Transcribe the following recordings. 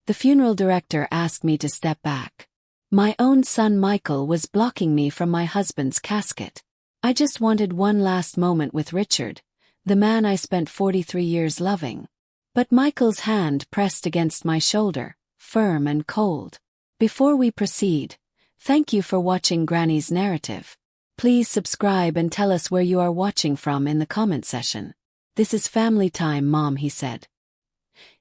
The funeral director asked me to step back. My own son Michael was blocking me from my husband's casket. I just wanted one last moment with Richard, the man I spent 43 years loving. But Michael's hand pressed against my shoulder, firm and cold. Before we proceed, thank you for watching Granny's narrative. Please subscribe and tell us where you are watching from in the comment section. This is family time, Mom, he said.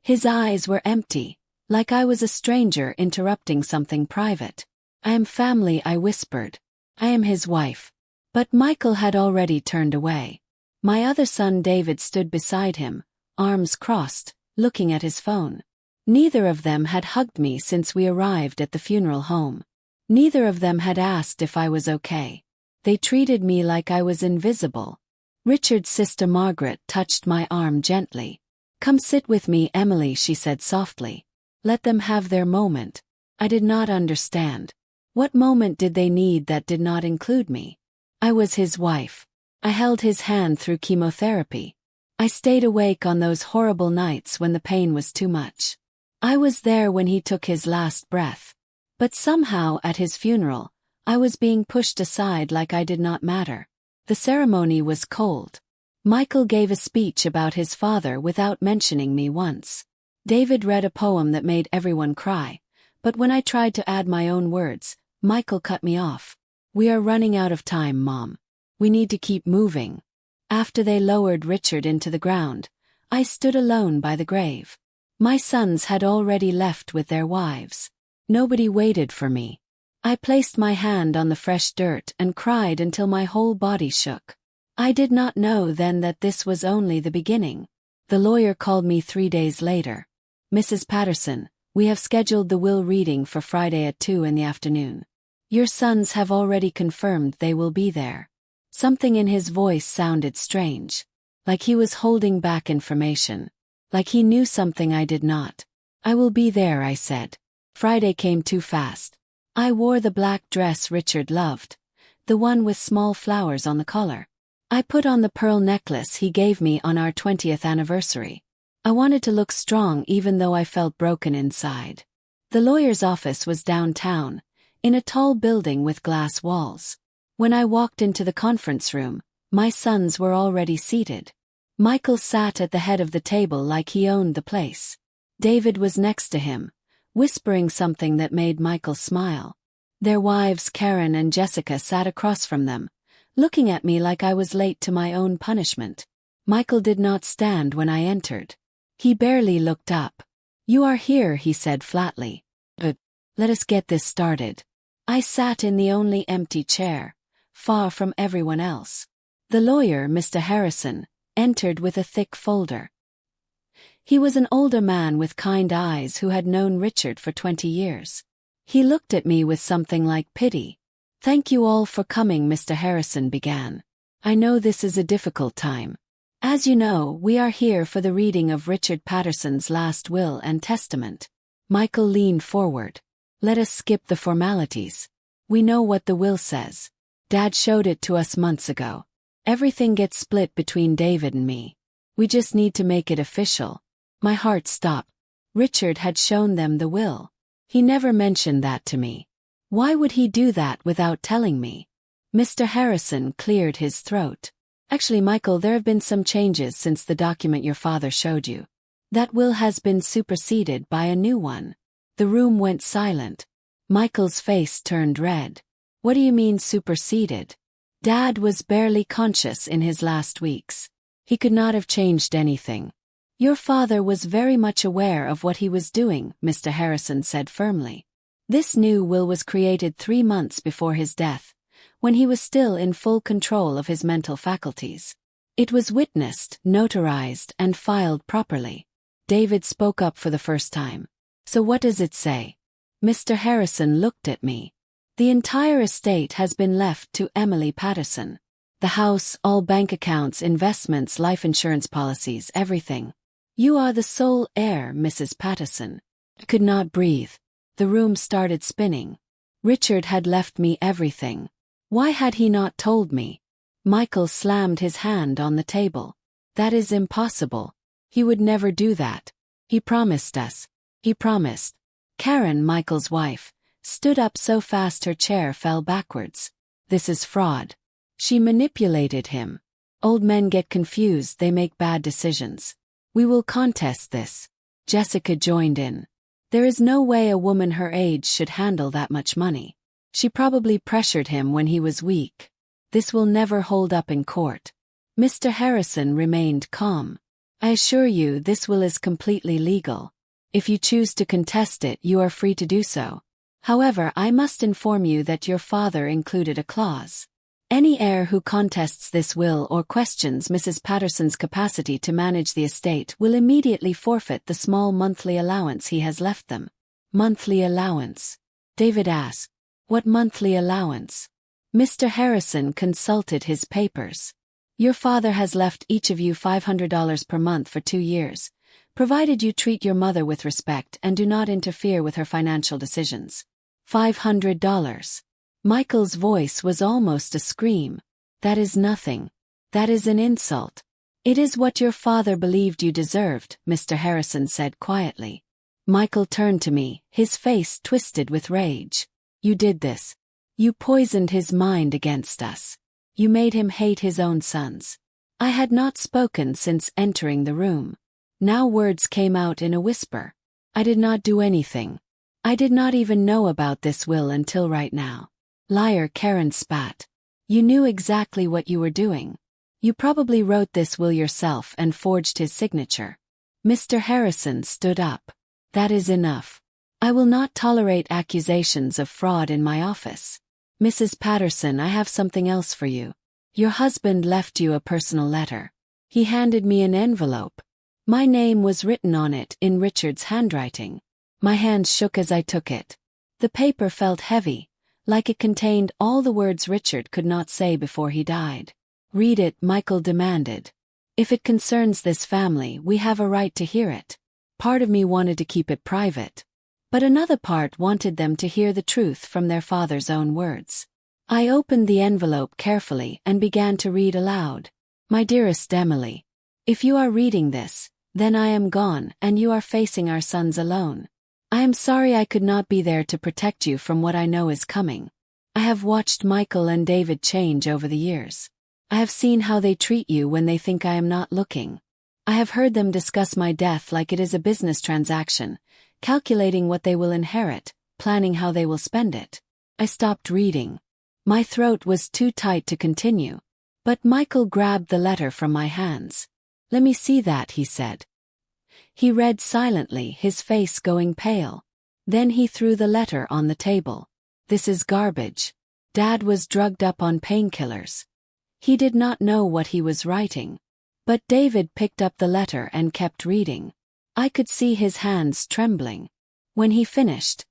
His eyes were empty, like I was a stranger interrupting something private. I am family, I whispered. I am his wife. But Michael had already turned away. My other son David stood beside him, arms crossed, looking at his phone. Neither of them had hugged me since we arrived at the funeral home. Neither of them had asked if I was okay. They treated me like I was invisible. Richard's sister Margaret touched my arm gently. Come sit with me, Emily, she said softly. Let them have their moment. I did not understand. What moment did they need that did not include me? I was his wife. I held his hand through chemotherapy. I stayed awake on those horrible nights when the pain was too much. I was there when he took his last breath. But somehow at his funeral, I was being pushed aside like I did not matter. The ceremony was cold. Michael gave a speech about his father without mentioning me once. David read a poem that made everyone cry, but when I tried to add my own words, Michael cut me off. We are running out of time, Mom. We need to keep moving. After they lowered Richard into the ground, I stood alone by the grave. My sons had already left with their wives. Nobody waited for me. I placed my hand on the fresh dirt and cried until my whole body shook. I did not know then that this was only the beginning. The lawyer called me 3 days later. Mrs. Patterson, we have scheduled the will reading for Friday at 2 in the afternoon. Your sons have already confirmed they will be there. Something in his voice sounded strange. Like he was holding back information. Like he knew something I did not. I will be there, I said. Friday came too fast. I wore the black dress Richard loved. The one with small flowers on the collar. I put on the pearl necklace he gave me on our 20th anniversary. I wanted to look strong even though I felt broken inside. The lawyer's office was downtown, in a tall building with glass walls. When I walked into the conference room, my sons were already seated. Michael sat at the head of the table like he owned the place. David was next to him, whispering something that made Michael smile. Their wives Karen and Jessica sat across from them, looking at me like I was late to my own punishment. Michael did not stand when I entered. He barely looked up. You are here, he said flatly. Let us get this started. I sat in the only empty chair, far from everyone else. The lawyer, Mr. Harrison, entered with a thick folder. He was an older man with kind eyes who had known Richard for 20 years. He looked at me with something like pity. Thank you all for coming, Mr. Harrison began. I know this is a difficult time. As you know, we are here for the reading of Richard Patterson's last will and testament. Michael leaned forward. Let us skip the formalities. We know what the will says. Dad showed it to us months ago. Everything gets split between David and me. We just need to make it official. My heart stopped. Richard had shown them the will. He never mentioned that to me. Why would he do that without telling me? Mr. Harrison cleared his throat. Actually, Michael, there have been some changes since the document your father showed you. That will has been superseded by a new one. The room went silent. Michael's face turned red. What do you mean superseded? Dad was barely conscious in his last weeks. He could not have changed anything. Your father was very much aware of what he was doing, Mr. Harrison said firmly. This new will was created 3 months before his death, when he was still in full control of his mental faculties. It was witnessed, notarized, and filed properly. David spoke up for the first time. So what does it say? Mr. Harrison looked at me. The entire estate has been left to Emily Patterson. The house, all bank accounts, investments, life insurance policies, everything. You are the sole heir, Mrs. Patterson. I could not breathe. The room started spinning. Richard had left me everything. Why had he not told me? Michael slammed his hand on the table. That is impossible. He would never do that. He promised us. he promised. Karen, Michael's wife, stood up so fast her chair fell backwards. This is fraud. She manipulated him. Old men get confused, they make bad decisions. We will contest this. Jessica joined in. There is no way a woman her age should handle that much money. She probably pressured him when he was weak. This will never hold up in court. Mr. Harrison remained calm. I assure you this will is completely legal. If you choose to contest it, you are free to do so. However, I must inform you that your father included a clause. Any heir who contests this will or questions Mrs. Patterson's capacity to manage the estate will immediately forfeit the small monthly allowance he has left them. Monthly allowance? David asked. What monthly allowance? Mr. Harrison consulted his papers. Your father has left each of you $500 per month for 2 years, provided you treat your mother with respect and do not interfere with her financial decisions. $500. Michael's voice was almost a scream. That is nothing. That is an insult. It is what your father believed you deserved, Mr. Harrison said quietly. Michael turned to me, his face twisted with rage. You did this. You poisoned his mind against us. You made him hate his own sons. I had not spoken since entering the room. Now words came out in a whisper. I did not do anything. I did not even know about this will until right now. Liar, Karen spat. You knew exactly what you were doing. You probably wrote this will yourself and forged his signature. Mr. Harrison stood up. That is enough. I will not tolerate accusations of fraud in my office. Mrs. Patterson, I have something else for you. Your husband left you a personal letter. He handed me an envelope. My name was written on it in Richard's handwriting. My hands shook as I took it. The paper felt heavy, like it contained all the words Richard could not say before he died. Read it, Michael demanded. If it concerns this family, we have a right to hear it. Part of me wanted to keep it private. But another part wanted them to hear the truth from their father's own words. I opened the envelope carefully and began to read aloud. My dearest Emily, if you are reading this, then I am gone and you are facing our sons alone. I am sorry I could not be there to protect you from what I know is coming. I have watched Michael and David change over the years. I have seen how they treat you when they think I am not looking. I have heard them discuss my death like it is a business transaction, calculating what they will inherit, planning how they will spend it. I stopped reading. My throat was too tight to continue. But Michael grabbed the letter from my hands. Let me see that, he said. He read silently, his face going pale. Then he threw the letter on the table. This is garbage. Dad was drugged up on painkillers. He did not know what he was writing. But David picked up the letter and kept reading. I could see his hands trembling. When he finished,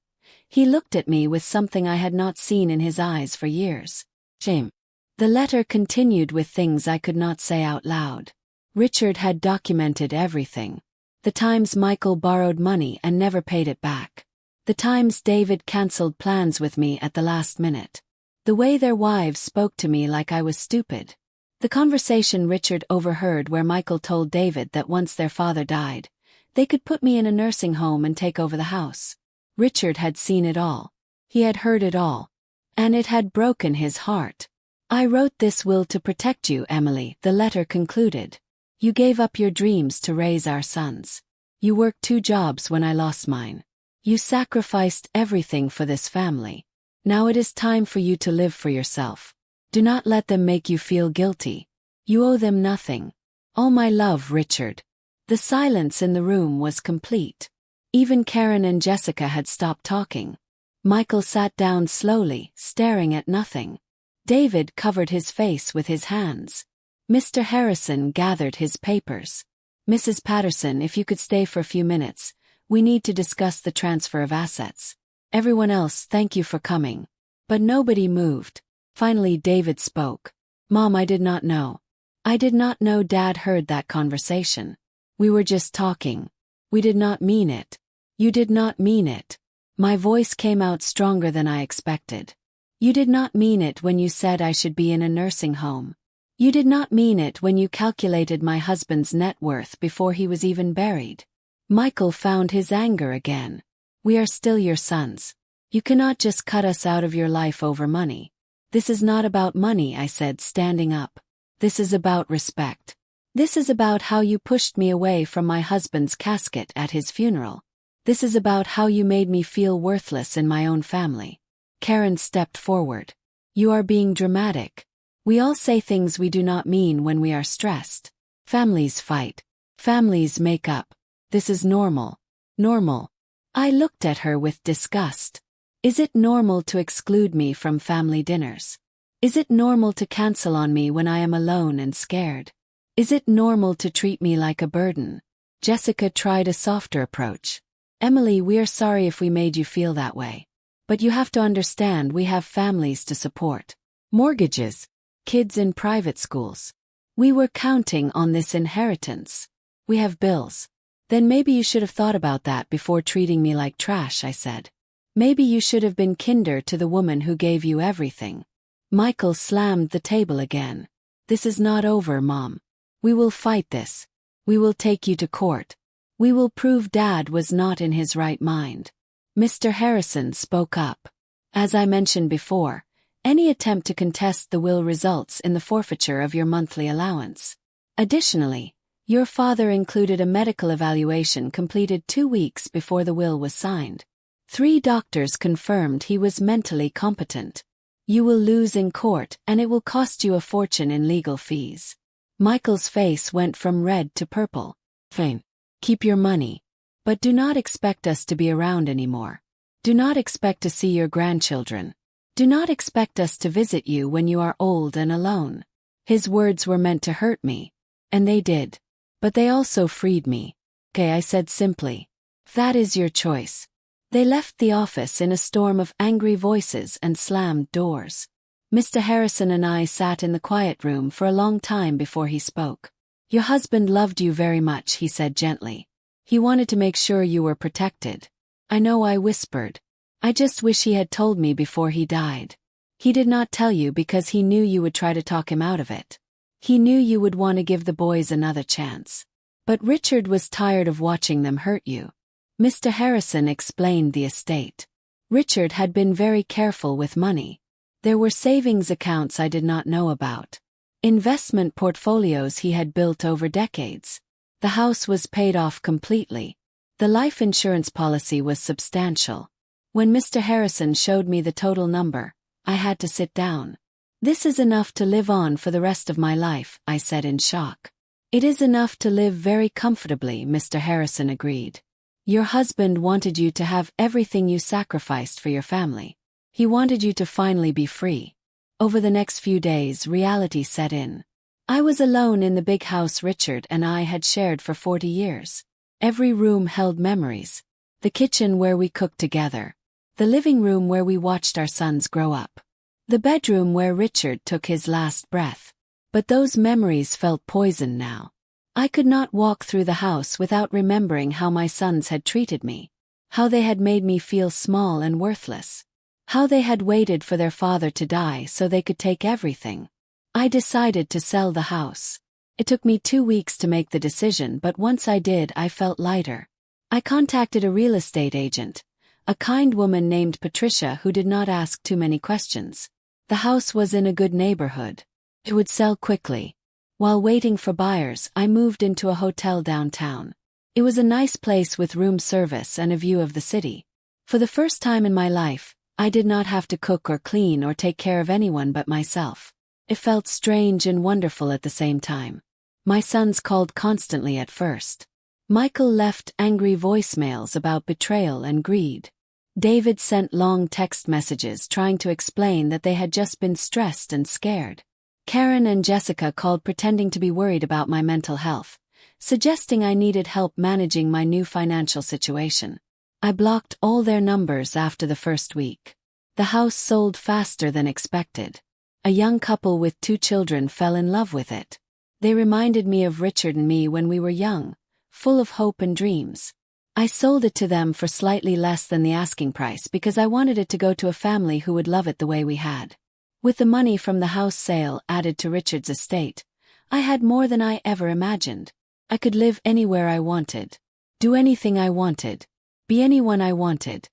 he looked at me with something I had not seen in his eyes for years. Shame. The letter continued with things I could not say out loud. Richard had documented everything. The times Michael borrowed money and never paid it back. The times David cancelled plans with me at the last minute. The way their wives spoke to me like I was stupid. The conversation Richard overheard where Michael told David that once their father died, they could put me in a nursing home and take over the house. Richard had seen it all. He had heard it all. And it had broken his heart. I wrote this will to protect you, Emily, the letter concluded. You gave up your dreams to raise our sons. You worked 2 jobs when I lost mine. You sacrificed everything for this family. Now it is time for you to live for yourself. Do not let them make you feel guilty. You owe them nothing. All my love, Richard. The silence in the room was complete. Even Karen and Jessica had stopped talking. Michael sat down slowly, staring at nothing. David covered his face with his hands. Mr. Harrison gathered his papers. Mrs. Patterson, if you could stay for a few minutes, we need to discuss the transfer of assets. Everyone else, thank you for coming. But nobody moved. Finally David spoke. Mom, I did not know. I did not know Dad heard that conversation. We were just talking. We did not mean it. You did not mean it. My voice came out stronger than I expected. You did not mean it when you said I should be in a nursing home. You did not mean it when you calculated my husband's net worth before he was even buried. Michael found his anger again. We are still your sons. You cannot just cut us out of your life over money. This is not about money, I said, standing up. This is about respect. This is about how you pushed me away from my husband's casket at his funeral. This is about how you made me feel worthless in my own family. Karen stepped forward. You are being dramatic. We all say things we do not mean when we are stressed. Families fight. Families make up. This is normal. Normal. I looked at her with disgust. Is it normal to exclude me from family dinners? Is it normal to cancel on me when I am alone and scared? Is it normal to treat me like a burden? Jessica tried a softer approach. Emily, we are sorry if we made you feel that way. But you have to understand we have families to support. Mortgages. Kids in private schools. We were counting on this inheritance. We have bills. Then maybe you should have thought about that before treating me like trash, I said. Maybe you should have been kinder to the woman who gave you everything. Michael slammed the table again. This is not over, Mom. We will fight this. We will take you to court. We will prove Dad was not in his right mind. Mr. Harrison spoke up. As I mentioned before, any attempt to contest the will results in the forfeiture of your monthly allowance. Additionally, your father included a medical evaluation completed 2 weeks before the will was signed. 3 doctors confirmed he was mentally competent. You will lose in court and it will cost you a fortune in legal fees. Michael's face went from red to purple. Fine. Keep your money. But do not expect us to be around anymore. Do not expect to see your grandchildren. Do not expect us to visit you when you are old and alone. His words were meant to hurt me. And they did. But they also freed me. Okay, I said simply. That is your choice. They left the office in a storm of angry voices and slammed doors. Mr. Harrison and I sat in the quiet room for a long time before he spoke. Your husband loved you very much, he said gently. He wanted to make sure you were protected. I know, I whispered. I just wish he had told me before he died. He did not tell you because he knew you would try to talk him out of it. He knew you would want to give the boys another chance. But Richard was tired of watching them hurt you. Mr. Harrison explained the estate. Richard had been very careful with money. There were savings accounts I did not know about. Investment portfolios he had built over decades. The house was paid off completely. The life insurance policy was substantial. When Mr. Harrison showed me the total number, I had to sit down. This is enough to live on for the rest of my life, I said in shock. It is enough to live very comfortably, Mr. Harrison agreed. Your husband wanted you to have everything you sacrificed for your family. He wanted you to finally be free. Over the next few days, reality set in. I was alone in the big house Richard and I had shared for 40 years. Every room held memories. The kitchen where we cooked together. The living room where we watched our sons grow up. The bedroom where Richard took his last breath. But those memories felt poisoned now. I could not walk through the house without remembering how my sons had treated me. How they had made me feel small and worthless. How they had waited for their father to die so they could take everything. I decided to sell the house. It took me 2 weeks to make the decision, but once I did, I felt lighter. I contacted a real estate agent, a kind woman named Patricia who did not ask too many questions. The house was in a good neighborhood. It would sell quickly. While waiting for buyers, I moved into a hotel downtown. It was a nice place with room service and a view of the city. For the first time in my life, I did not have to cook or clean or take care of anyone but myself. It felt strange and wonderful at the same time. My sons called constantly at first. Michael left angry voicemails about betrayal and greed. David sent long text messages trying to explain that they had just been stressed and scared. Karen and Jessica called pretending to be worried about my mental health, suggesting I needed help managing my new financial situation. I blocked all their numbers after the first week. The house sold faster than expected. A young couple with 2 children fell in love with it. They reminded me of Richard and me when we were young, full of hope and dreams. I sold it to them for slightly less than the asking price because I wanted it to go to a family who would love it the way we had. With the money from the house sale added to Richard's estate, I had more than I ever imagined. I could live anywhere I wanted. Do anything I wanted. Be anyone I wanted.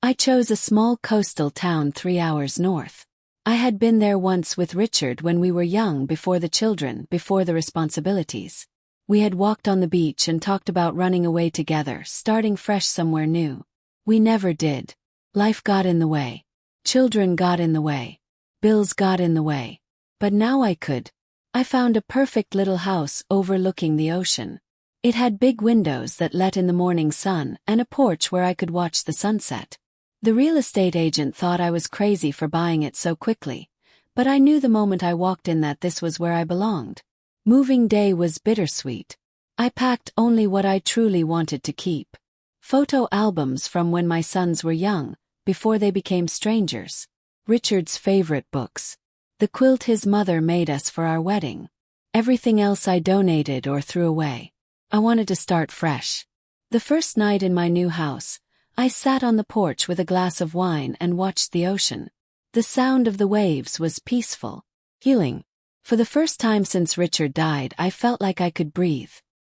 I chose a small coastal town 3 hours north. I had been there once with Richard when we were young, before the children, before the responsibilities. We had walked on the beach and talked about running away together, starting fresh somewhere new. We never did. Life got in the way. Children got in the way. Bills got in the way. But now I could. I found a perfect little house overlooking the ocean. It had big windows that let in the morning sun and a porch where I could watch the sunset. The real estate agent thought I was crazy for buying it so quickly, but I knew the moment I walked in that this was where I belonged. Moving day was bittersweet. I packed only what I truly wanted to keep. Photo albums from when my sons were young, before they became strangers. Richard's favorite books. The quilt his mother made us for our wedding. Everything else I donated or threw away. I wanted to start fresh. The first night in my new house, I sat on the porch with a glass of wine and watched the ocean. The sound of the waves was peaceful, healing. For the first time since Richard died, I felt like I could breathe.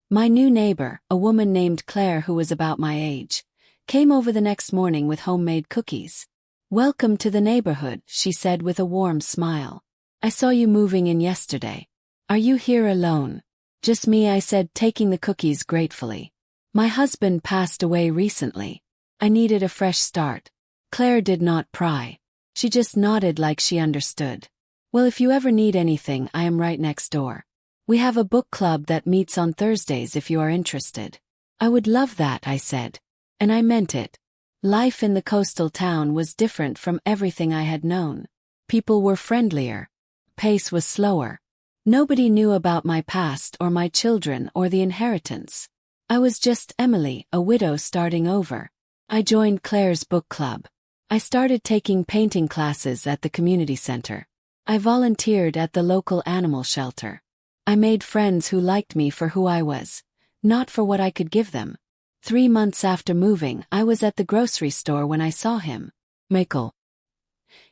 My new neighbor, a woman named Claire who was about my age, came over the next morning with homemade cookies. "Welcome to the neighborhood," she said with a warm smile. "I saw you moving in yesterday. Are you here alone?" "Just me," I said, taking the cookies gratefully. "My husband passed away recently. I needed a fresh start." Claire did not pry. She just nodded like she understood. "Well, if you ever need anything, I am right next door. We have a book club that meets on Thursdays if you are interested." "I would love that," I said. And I meant it. Life in the coastal town was different from everything I had known. People were friendlier. Pace was slower. Nobody knew about my past or my children or the inheritance. I was just Emily, a widow starting over. I joined Claire's book club. I started taking painting classes at the community center. I volunteered at the local animal shelter. I made friends who liked me for who I was, not for what I could give them. 3 months after moving, I was at the grocery store when I saw him. Michael.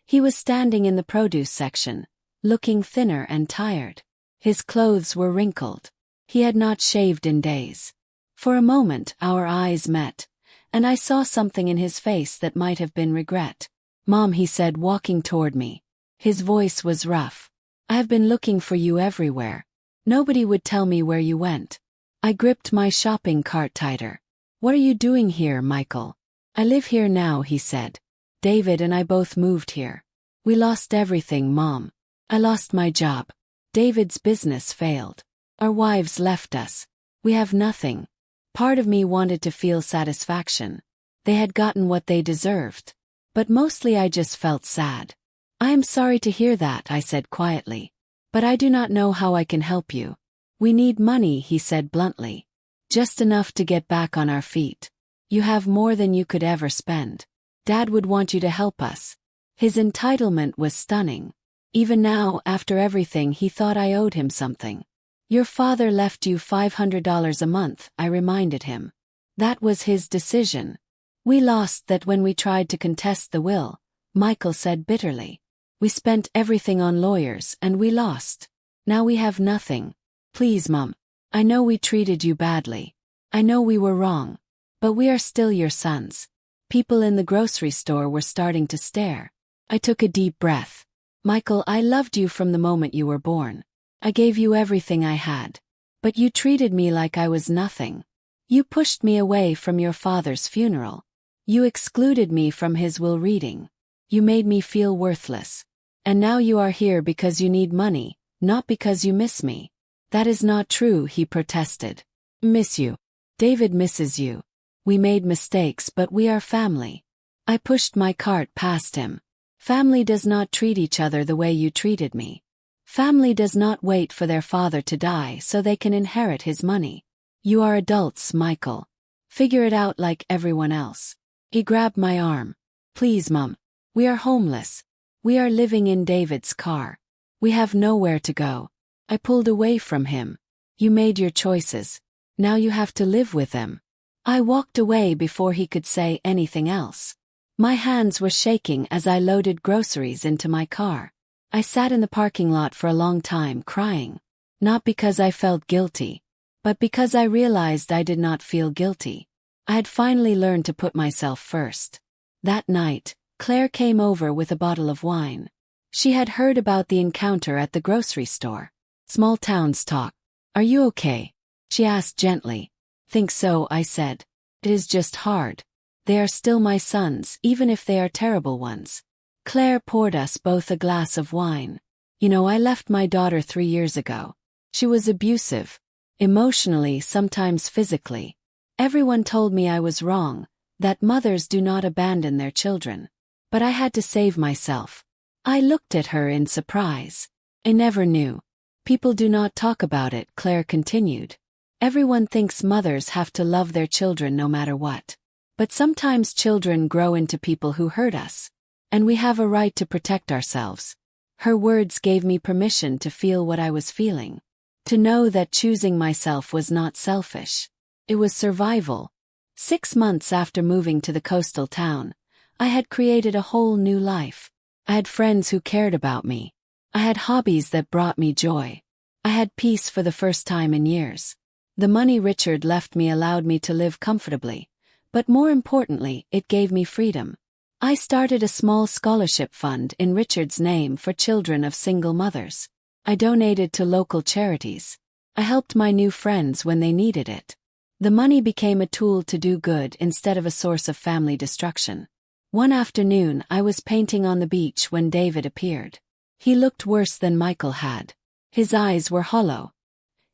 He was standing in the produce section, looking thinner and tired. His clothes were wrinkled. He had not shaved in days. For a moment our eyes met, and I saw something in his face that might have been regret. "Mom," he said, walking toward me. His voice was rough. "I have been looking for you everywhere. Nobody would tell me where you went." I gripped my shopping cart tighter. "What are you doing here, Michael?" "I live here now," he said. "David and I both moved here. We lost everything, Mom. I lost my job. David's business failed. Our wives left us. We have nothing." Part of me wanted to feel satisfaction. They had gotten what they deserved. But mostly I just felt sad. "I am sorry to hear that," I said quietly. "But I do not know how I can help you." "We need money," he said bluntly. "Just enough to get back on our feet. You have more than you could ever spend. Dad would want you to help us." His entitlement was stunning. Even now, after everything, he thought I owed him something. "Your father left you $500 a month," I reminded him. "That was his decision. We lost that when we tried to contest the will," Michael said bitterly. "We spent everything on lawyers and we lost. Now we have nothing. Please, Mom. I know we treated you badly. I know we were wrong. But we are still your sons." People in the grocery store were starting to stare. I took a deep breath. "Michael, I loved you from the moment you were born. I gave you everything I had. But you treated me like I was nothing. You pushed me away from your father's funeral. You excluded me from his will reading. You made me feel worthless. And now you are here because you need money, not because you miss me." "That is not true," he protested. "Miss you. David misses you. We made mistakes, but we are family." I pushed my cart past him. "Family does not treat each other the way you treated me. Family does not wait for their father to die so they can inherit his money. You are adults, Michael. Figure it out like everyone else." He grabbed my arm. "Please, Mom. We are homeless. We are living in David's car. We have nowhere to go." I pulled away from him. "You made your choices. Now you have to live with them." I walked away before he could say anything else. My hands were shaking as I loaded groceries into my car. I sat in the parking lot for a long time crying. Not because I felt guilty, But because I realized I did not feel guilty, I had finally learned to put myself first. That night, Claire came over with a bottle of wine. She had heard about the encounter at the grocery store. Small towns talk. "Are you okay?" she asked gently. "Think so," I said. "It is just hard. They are still my sons, even if they are terrible ones." Claire poured us both a glass of wine. "You know, I left my daughter 3 years ago. She was abusive. Emotionally, sometimes physically. Everyone told me I was wrong, that mothers do not abandon their children. But I had to save myself." I looked at her in surprise. "I never knew." "People do not talk about it," Claire continued. "Everyone thinks mothers have to love their children no matter what. But sometimes children grow into people who hurt us. And we have a right to protect ourselves." Her words gave me permission to feel what I was feeling. To know that choosing myself was not selfish. It was survival. 6 months after moving to the coastal town, I had created a whole new life. I had friends who cared about me. I had hobbies that brought me joy. I had peace for the first time in years. The money Richard left me allowed me to live comfortably, but more importantly, it gave me freedom. I started a small scholarship fund in Richard's name for children of single mothers. I donated to local charities. I helped my new friends when they needed it. The money became a tool to do good instead of a source of family destruction. One afternoon, I was painting on the beach when David appeared. He looked worse than Michael had. His eyes were hollow.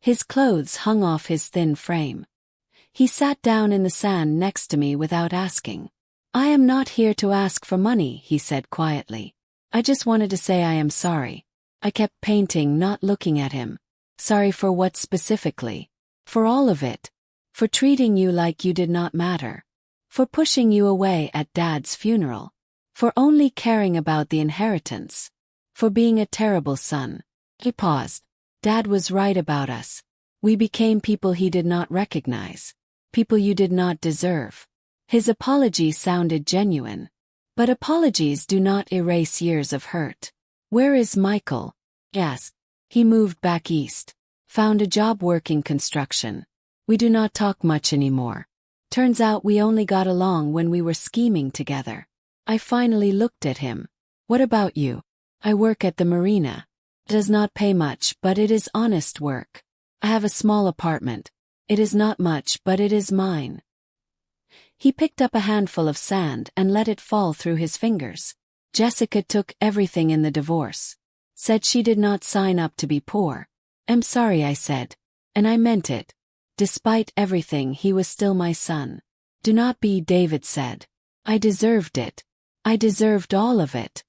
His clothes hung off his thin frame. He sat down in the sand next to me without asking. "I am not here to ask for money," he said quietly. "I just wanted to say I am sorry." I kept painting, not looking at him. "Sorry for what specifically?" "For all of it. For treating you like you did not matter. For pushing you away at Dad's funeral. For only caring about the inheritance. For being a terrible son." He paused. "Dad was right about us. We became people he did not recognize. People you did not deserve." His apology sounded genuine. But apologies do not erase years of hurt. "Where is Michael?" I asked. "He moved back east. Found a job working construction. We do not talk much anymore. Turns out we only got along when we were scheming together." I finally looked at him. "What about you?" "I work at the marina. It does not pay much, but it is honest work. I have a small apartment. It is not much, but it is mine." He picked up a handful of sand and let it fall through his fingers. "Jessica took everything in the divorce. Said she did not sign up to be poor." "I'm sorry," I said. And I meant it. Despite everything, he was still my son. "Do not be," David said. "I deserved it. I deserved all of it."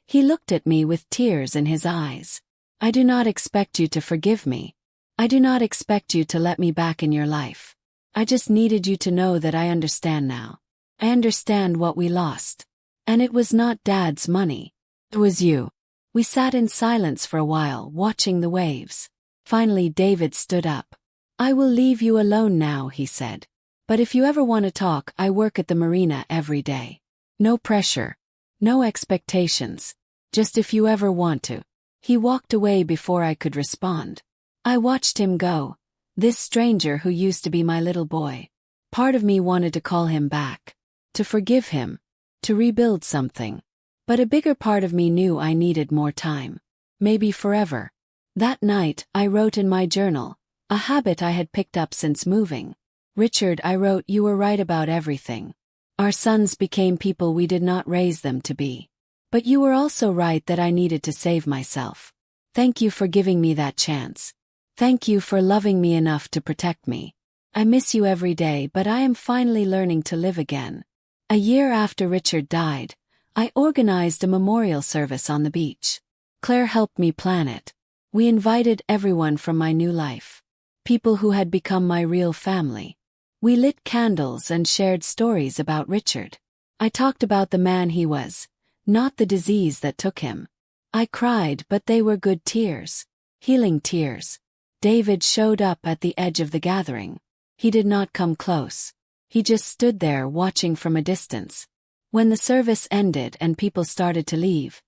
He looked at me with tears in his eyes. "I do not expect you to forgive me. I do not expect you to let me back in your life. I just needed you to know that I understand now. I understand what we lost. And it was not Dad's money. It was you." We sat in silence for a while, watching the waves. Finally, David stood up. "I will leave you alone now," he said. "But if you ever want to talk, I work at the marina every day. No pressure. No expectations. Just if you ever want to." He walked away before I could respond. I watched him go. This stranger who used to be my little boy. Part of me wanted to call him back. To forgive him. To rebuild something. But a bigger part of me knew I needed more time. Maybe forever. That night, I wrote in my journal, a habit I had picked up since moving. "Richard," I wrote, "you were right about everything. Our sons became people we did not raise them to be. But you were also right that I needed to save myself. Thank you for giving me that chance. Thank you for loving me enough to protect me. I miss you every day, but I am finally learning to live again." A year after Richard died, I organized a memorial service on the beach. Claire helped me plan it. We invited everyone from my new life. People who had become my real family. We lit candles and shared stories about Richard. I talked about the man he was, not the disease that took him. I cried, but they were good tears. Healing tears. David showed up at the edge of the gathering. He did not come close. He just stood there watching from a distance. When the service ended and people started to leave,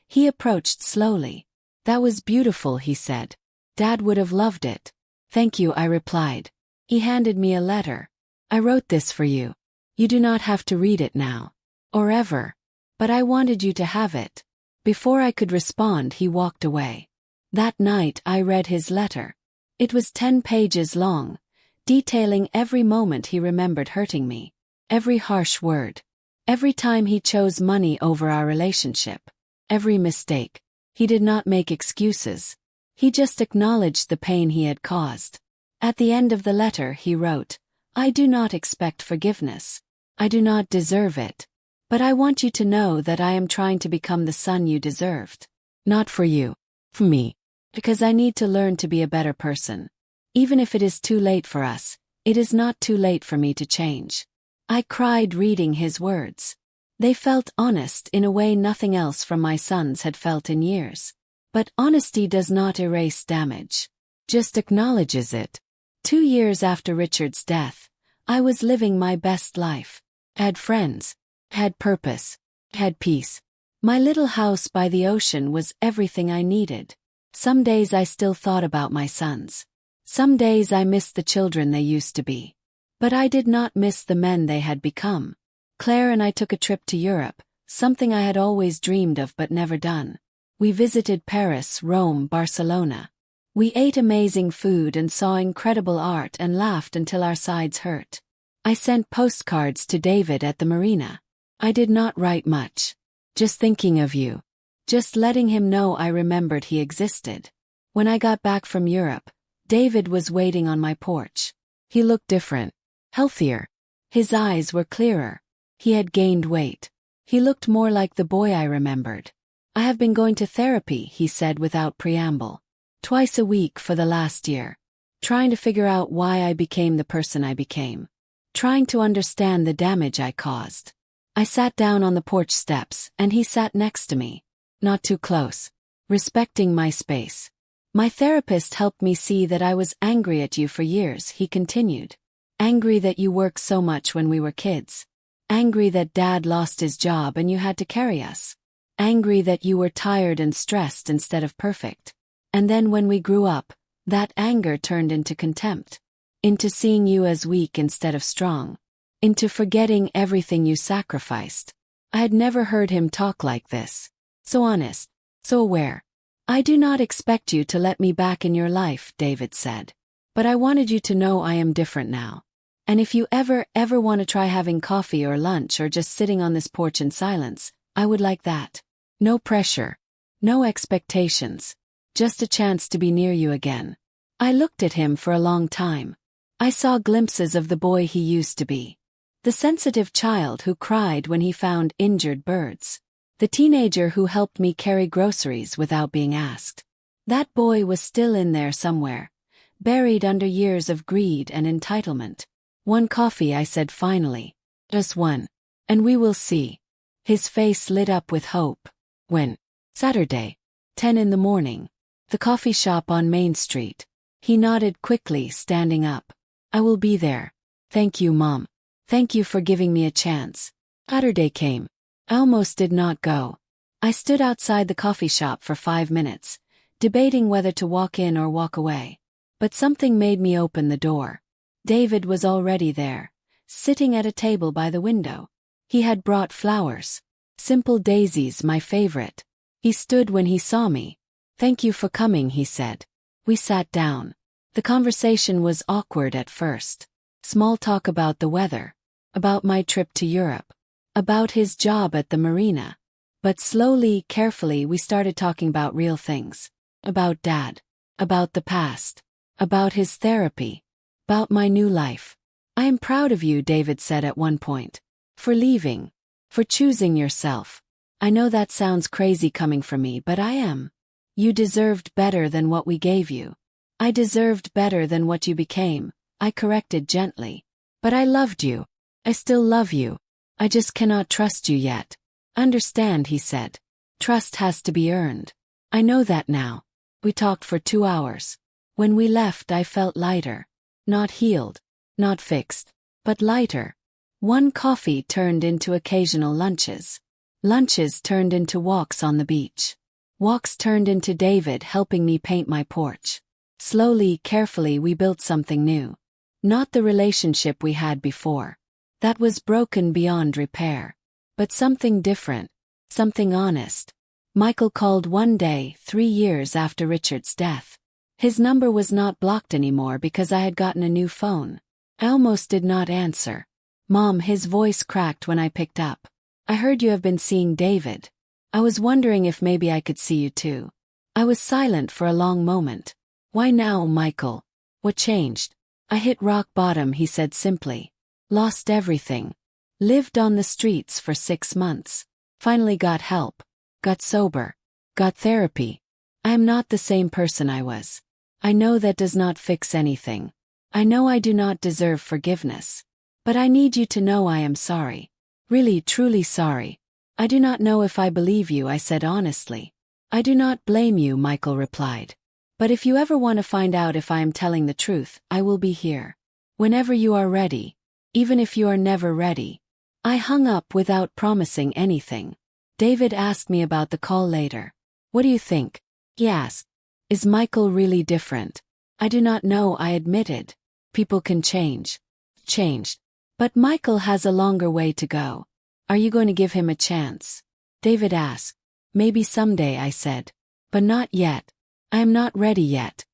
he approached slowly. "That was beautiful," he said. "Dad would have loved it." Thank you, I replied. He handed me a letter. I wrote this for you. You do not have to read it now. Or ever. But I wanted you to have it. Before I could respond, he walked away. That night I read his letter. It was 10 pages long, detailing every moment he remembered hurting me. Every harsh word. Every time he chose money over our relationship. Every mistake. He did not make excuses. He just acknowledged the pain he had caused. At the end of the letter he wrote, I do not expect forgiveness. I do not deserve it. But I want you to know that I am trying to become the son you deserved. Not for you. For me. Because I need to learn to be a better person. Even if it is too late for us, it is not too late for me to change. I cried reading his words. They felt honest in a way nothing else from my sons had felt in years. But honesty does not erase damage. Just acknowledges it. 2 years after Richard's death, I was living my best life. Had friends. Had purpose. Had peace. My little house by the ocean was everything I needed. Some days I still thought about my sons. Some days I missed the children they used to be. But I did not miss the men they had become. Claire and I took a trip to Europe, something I had always dreamed of but never done. We visited Paris, Rome, Barcelona. We ate amazing food and saw incredible art and laughed until our sides hurt. I sent postcards to David at the marina. I did not write much. Just thinking of you. Just letting him know I remembered he existed. When I got back from Europe, David was waiting on my porch. He looked different. Healthier. His eyes were clearer. He had gained weight. He looked more like the boy I remembered. I have been going to therapy, he said without preamble. Twice a week for the last year. Trying to figure out why I became the person I became. Trying to understand the damage I caused. I sat down on the porch steps, and he sat next to me. Not too close. Respecting my space. My therapist helped me see that I was angry at you for years, he continued. Angry that you worked so much when we were kids. Angry that Dad lost his job and you had to carry us. Angry that you were tired and stressed instead of perfect. And then when we grew up, that anger turned into contempt. Into seeing you as weak instead of strong. Into forgetting everything you sacrificed. I had never heard him talk like this. So honest. So aware. I do not expect you to let me back in your life, David said. But I wanted you to know I am different now. And if you ever want to try having coffee or lunch or just sitting on this porch in silence, I would like that. No pressure. No expectations. Just a chance to be near you again. I looked at him for a long time. I saw glimpses of the boy he used to be. The sensitive child who cried when he found injured birds. The teenager who helped me carry groceries without being asked. That boy was still in there somewhere, buried under years of greed and entitlement. One coffee, I said finally. Just one. And we will see. His face lit up with hope. When? Saturday. 10 in the morning. The coffee shop on Main Street. He nodded quickly, standing up. I will be there. Thank you, Mom. Thank you for giving me a chance. Saturday came. I almost did not go. I stood outside the coffee shop for 5 minutes, debating whether to walk in or walk away. But something made me open the door. David was already there, sitting at a table by the window. He had brought flowers. Simple daisies, my favorite. He stood when he saw me. Thank you for coming, he said. We sat down. The conversation was awkward at first. Small talk about the weather. About my trip to Europe. About his job at the marina. But slowly, carefully, we started talking about real things. About Dad. About the past. About his therapy. About my new life. I am proud of you, David said at one point. For leaving. For choosing yourself. I know that sounds crazy coming from me, but I am. You deserved better than what we gave you. I deserved better than what you became, I corrected gently. But I loved you. I still love you. I just cannot trust you yet. Understand, he said. Trust has to be earned. I know that now. We talked for 2 hours. When we left, I felt lighter. Not healed. Not fixed. But lighter. One coffee turned into occasional lunches. Lunches turned into walks on the beach. Walks turned into David helping me paint my porch. Slowly, carefully, we built something new. Not the relationship we had before. That was broken beyond repair. But something different. Something honest. Michael called one day, 3 years after Richard's death. His number was not blocked anymore because I had gotten a new phone. I almost did not answer. "Mom," his voice cracked when I picked up. "I heard you have been seeing David. I was wondering if maybe I could see you too." I was silent for a long moment. "Why now, Michael? What changed?" "I hit rock bottom," he said simply. "Lost everything. Lived on the streets for 6 months. Finally got help. Got sober. Got therapy. I am not the same person I was. I know that does not fix anything. I know I do not deserve forgiveness. But I need you to know I am sorry. Really, truly sorry. I do not know if I believe you," I said honestly. "I do not blame you," Michael replied. "But if you ever want to find out if I am telling the truth, I will be here. Whenever you are ready. Even if you are never ready." I hung up without promising anything. David asked me about the call later. "What do you think?" he asked. "Is Michael really different?" "I do not know," I admitted. "People can change." Changed. "But Michael has a longer way to go. Are you going to give him a chance?" David asked. "Maybe someday," I said. "But not yet. I am not ready yet."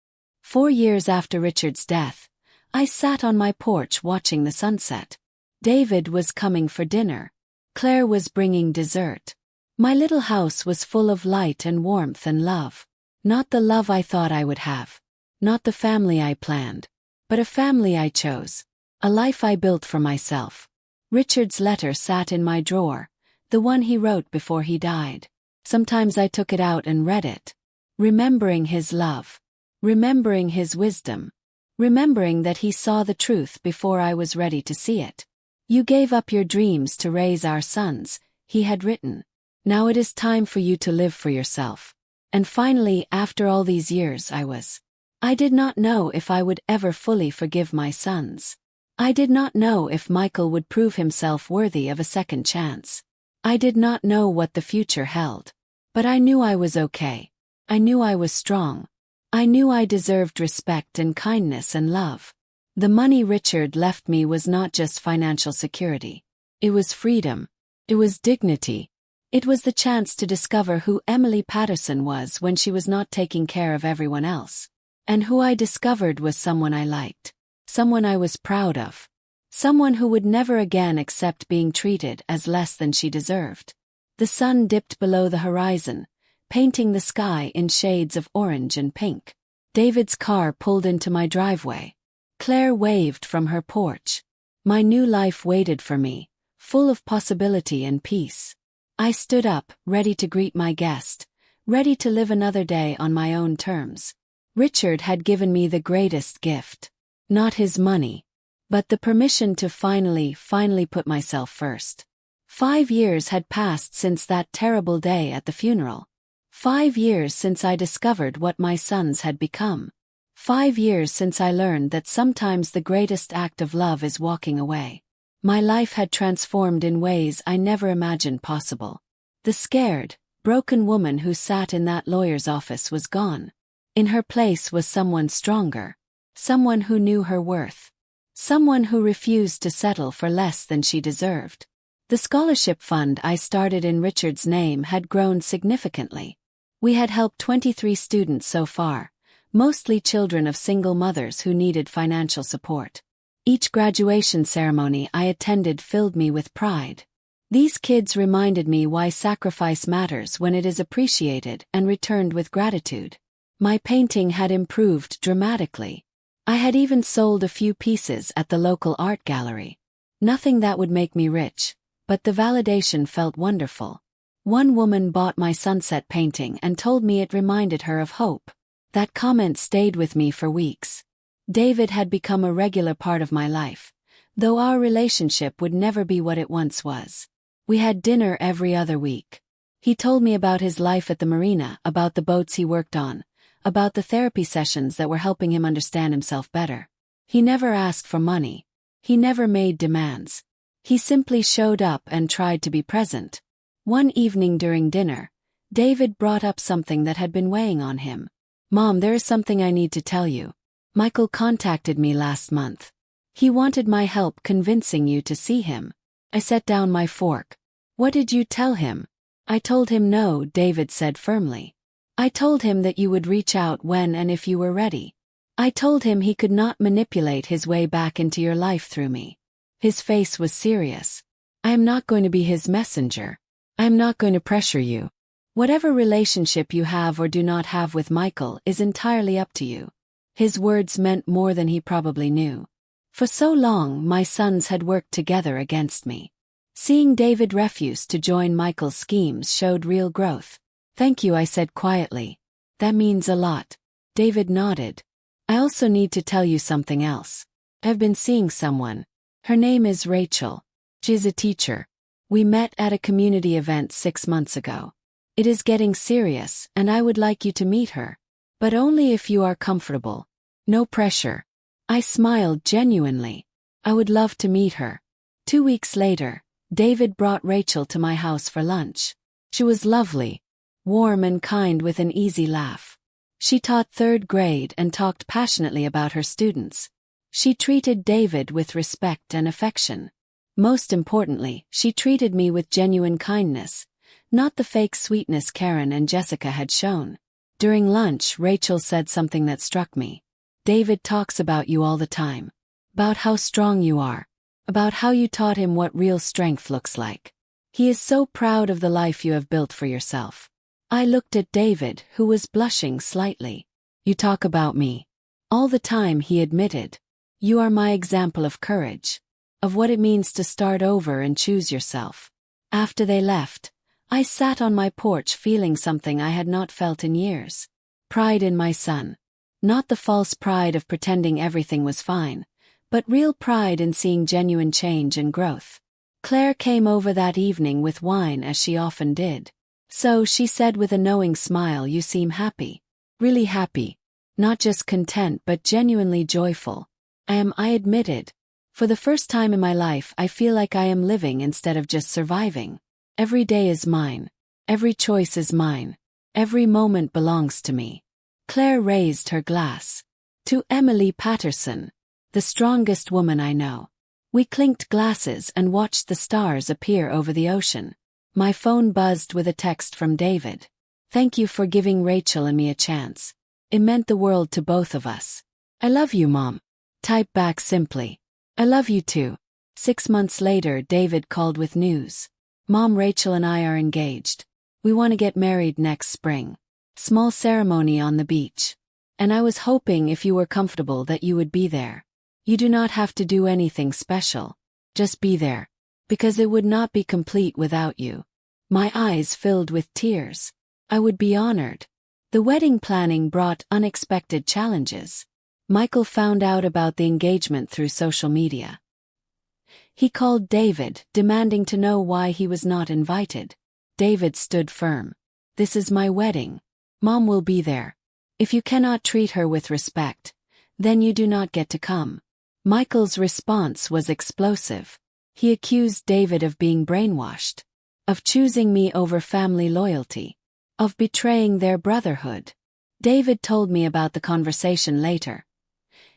4 years after Richard's death, I sat on my porch watching the sunset. David was coming for dinner. Claire was bringing dessert. My little house was full of light and warmth and love. Not the love I thought I would have. Not the family I planned. But a family I chose. A life I built for myself. Richard's letter sat in my drawer, the one he wrote before he died. Sometimes I took it out and read it. Remembering his love. Remembering his wisdom. Remembering that he saw the truth before I was ready to see it. "You gave up your dreams to raise our sons," he had written. "Now it is time for you to live for yourself." And finally, after all these years, I did not know if I would ever fully forgive my sons. I did not know if Michael would prove himself worthy of a second chance. I did not know what the future held. But I knew I was okay. I knew I was strong. I knew I deserved respect and kindness and love. The money Richard left me was not just financial security. It was freedom. It was dignity. It was the chance to discover who Emily Patterson was when she was not taking care of everyone else. And who I discovered was someone I liked. Someone I was proud of. Someone who would never again accept being treated as less than she deserved. The sun dipped below the horizon, painting the sky in shades of orange and pink. David's car pulled into my driveway. Claire waved from her porch. My new life waited for me, full of possibility and peace. I stood up, ready to greet my guest, ready to live another day on my own terms. Richard had given me the greatest gift. Not his money, but the permission to finally put myself first. 5 years had passed since that terrible day at the funeral. 5 years since I discovered what my sons had become. 5 years since I learned that sometimes the greatest act of love is walking away. My life had transformed in ways I never imagined possible. The scared, broken woman who sat in that lawyer's office was gone. In her place was someone stronger. Someone who knew her worth. Someone who refused to settle for less than she deserved. The scholarship fund I started in Richard's name had grown significantly. We had helped 23 students so far, mostly children of single mothers who needed financial support. Each graduation ceremony I attended filled me with pride. These kids reminded me why sacrifice matters when it is appreciated and returned with gratitude. My painting had improved dramatically. I had even sold a few pieces at the local art gallery. Nothing that would make me rich, but the validation felt wonderful. One woman bought my sunset painting and told me it reminded her of hope. That comment stayed with me for weeks. David had become a regular part of my life, though our relationship would never be what it once was. We had dinner every other week. He told me about his life at the marina, about the boats he worked on, about the therapy sessions that were helping him understand himself better. He never asked for money. He never made demands. He simply showed up and tried to be present. One evening during dinner, David brought up something that had been weighing on him. Mom, there is something I need to tell you. Michael contacted me last month. He wanted my help convincing you to see him. I set down my fork. What did you tell him? I told him no, David said firmly. I told him that you would reach out when and if you were ready. I told him he could not manipulate his way back into your life through me. His face was serious. I am not going to be his messenger. I am not going to pressure you. Whatever relationship you have or do not have with Michael is entirely up to you. His words meant more than he probably knew. For so long, my sons had worked together against me. Seeing David refuse to join Michael's schemes showed real growth. Thank you, I said quietly. That means a lot. David nodded. I also need to tell you something else. I've been seeing someone. Her name is Rachel. She is a teacher. We met at a community event 6 months ago. It is getting serious, and I would like you to meet her. But only if you are comfortable. No pressure. I smiled genuinely. I would love to meet her. 2 weeks later, David brought Rachel to my house for lunch. She was lovely, warm and kind with an easy laugh. She taught 3rd grade and talked passionately about her students. She treated David with respect and affection. Most importantly, she treated me with genuine kindness, not the fake sweetness Karen and Jessica had shown. During lunch, Rachel said something that struck me. David talks about you all the time. About how strong you are. About how you taught him what real strength looks like. He is so proud of the life you have built for yourself. I looked at David, who was blushing slightly. You talk about me. All the time, he admitted. You are my example of courage. Of what it means to start over and choose yourself. After they left, I sat on my porch feeling something I had not felt in years. Pride in my son. Not the false pride of pretending everything was fine, but real pride in seeing genuine change and growth. Claire came over that evening with wine as she often did. So she said with a knowing smile, you seem happy. Really happy. Not just content but genuinely joyful. I admitted. For the first time in my life I feel like I am living instead of just surviving. Every day is mine. Every choice is mine. Every moment belongs to me. Claire raised her glass. To Emily Patterson, the strongest woman I know. We clinked glasses and watched the stars appear over the ocean. My phone buzzed with a text from David. Thank you for giving Rachel and me a chance. It meant the world to both of us. I love you, Mom. Type back simply. I love you too. 6 months later, David called with news. Mom, Rachel and I are engaged. We want to get married next spring. Small ceremony on the beach. And I was hoping if you were comfortable that you would be there. You do not have to do anything special. Just be there. Because it would not be complete without you. My eyes filled with tears. I would be honored. The wedding planning brought unexpected challenges. Michael found out about the engagement through social media. He called David, demanding to know why he was not invited. David stood firm. This is my wedding. Mom will be there. If you cannot treat her with respect, then you do not get to come. Michael's response was explosive. He accused David of being brainwashed, of choosing me over family loyalty, of betraying their brotherhood. David told me about the conversation later.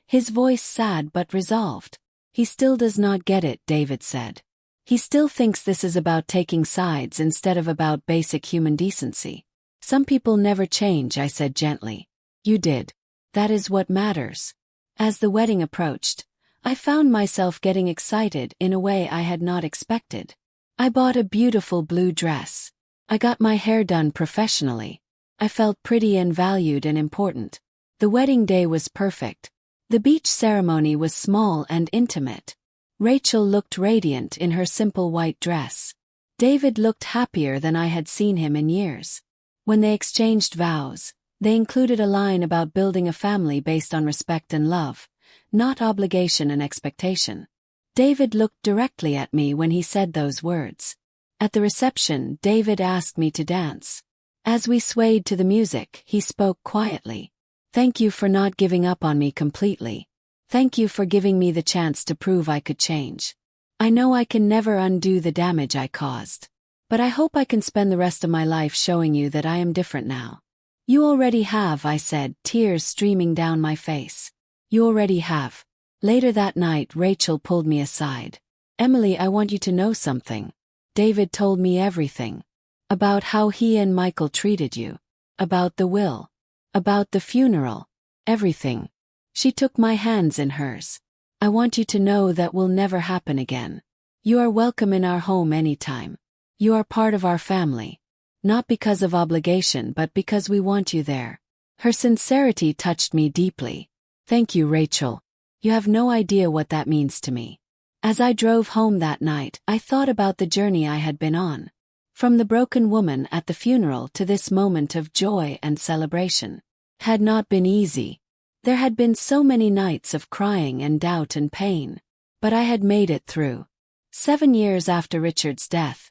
His voice sad but resolved. He still does not get it, David said. He still thinks this is about taking sides instead of about basic human decency. Some people never change, I said gently. You did. That is what matters. As the wedding approached, I found myself getting excited in a way I had not expected. I bought a beautiful blue dress. I got my hair done professionally. I felt pretty and valued and important. The wedding day was perfect. The beach ceremony was small and intimate. Rachel looked radiant in her simple white dress. David looked happier than I had seen him in years. When they exchanged vows, they included a line about building a family based on respect and love, not obligation and expectation. David looked directly at me when he said those words. At the reception, David asked me to dance. As we swayed to the music, he spoke quietly. Thank you for not giving up on me completely. Thank you for giving me the chance to prove I could change. I know I can never undo the damage I caused. But I hope I can spend the rest of my life showing you that I am different now. You already have, I said, tears streaming down my face. You already have. Later that night, Rachel pulled me aside. Emily, I want you to know something. David told me everything. About how he and Michael treated you. About the will. About the funeral. Everything. She took my hands in hers. I want you to know that will never happen again. You are welcome in our home anytime. You are part of our family. Not because of obligation but because we want you there. Her sincerity touched me deeply. Thank you, Rachel. You have no idea what that means to me. As I drove home that night, I thought about the journey I had been on. From the broken woman at the funeral to this moment of joy and celebration. Had not been easy. There had been so many nights of crying and doubt and pain. But I had made it through. 7 years after Richard's death,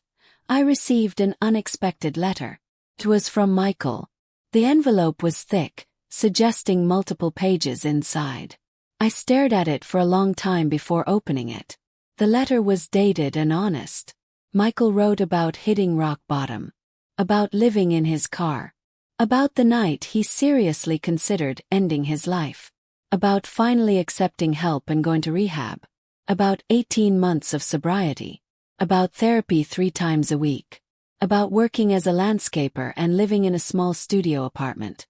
I received an unexpected letter. It was from Michael. The envelope was thick, suggesting multiple pages inside. I stared at it for a long time before opening it. The letter was dated and honest. Michael wrote about hitting rock bottom. About living in his car. About the night he seriously considered ending his life. About finally accepting help and going to rehab. About 18 months of sobriety. About therapy 3 times a week. About working as a landscaper and living in a small studio apartment.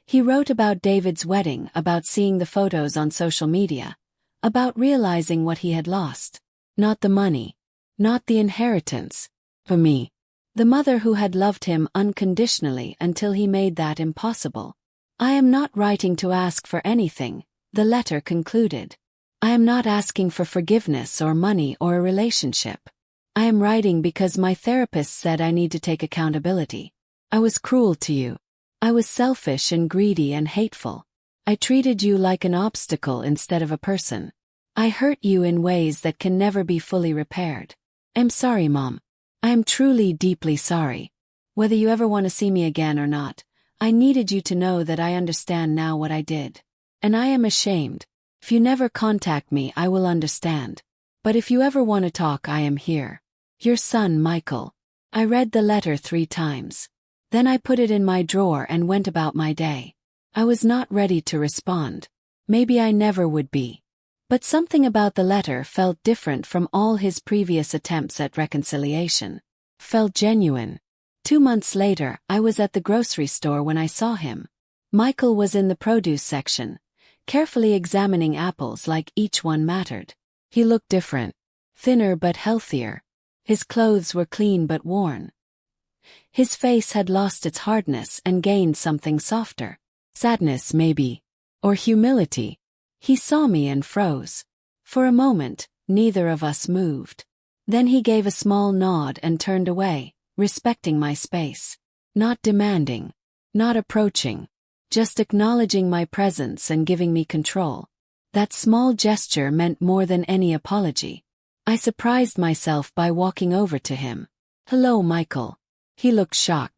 He wrote about David's wedding, about seeing the photos on social media. About realizing what he had lost. Not the money. Not the inheritance. For me. The mother who had loved him unconditionally until he made that impossible. I am not writing to ask for anything, the letter concluded. I am not asking for forgiveness or money or a relationship. I am writing because my therapist said I need to take accountability. I was cruel to you. I was selfish and greedy and hateful. I treated you like an obstacle instead of a person. I hurt you in ways that can never be fully repaired. I'm sorry, Mom. I am truly deeply sorry. Whether you ever want to see me again or not, I needed you to know that I understand now what I did. And I am ashamed. If you never contact me, I will understand. But if you ever want to talk, I am here. Your son, Michael. I read the letter 3 times. Then I put it in my drawer and went about my day. I was not ready to respond. Maybe I never would be. But something about the letter felt different from all his previous attempts at reconciliation. Felt genuine. 2 months later, I was at the grocery store when I saw him. Michael was in the produce section, carefully examining apples like each one mattered. He looked different. Thinner but healthier. His clothes were clean but worn. His face had lost its hardness and gained something softer. Sadness, maybe. Or humility. He saw me and froze. For a moment, neither of us moved. Then he gave a small nod and turned away, respecting my space. Not demanding. Not approaching. Just acknowledging my presence and giving me control. That small gesture meant more than any apology. I surprised myself by walking over to him. Hello, Michael. He looked shocked.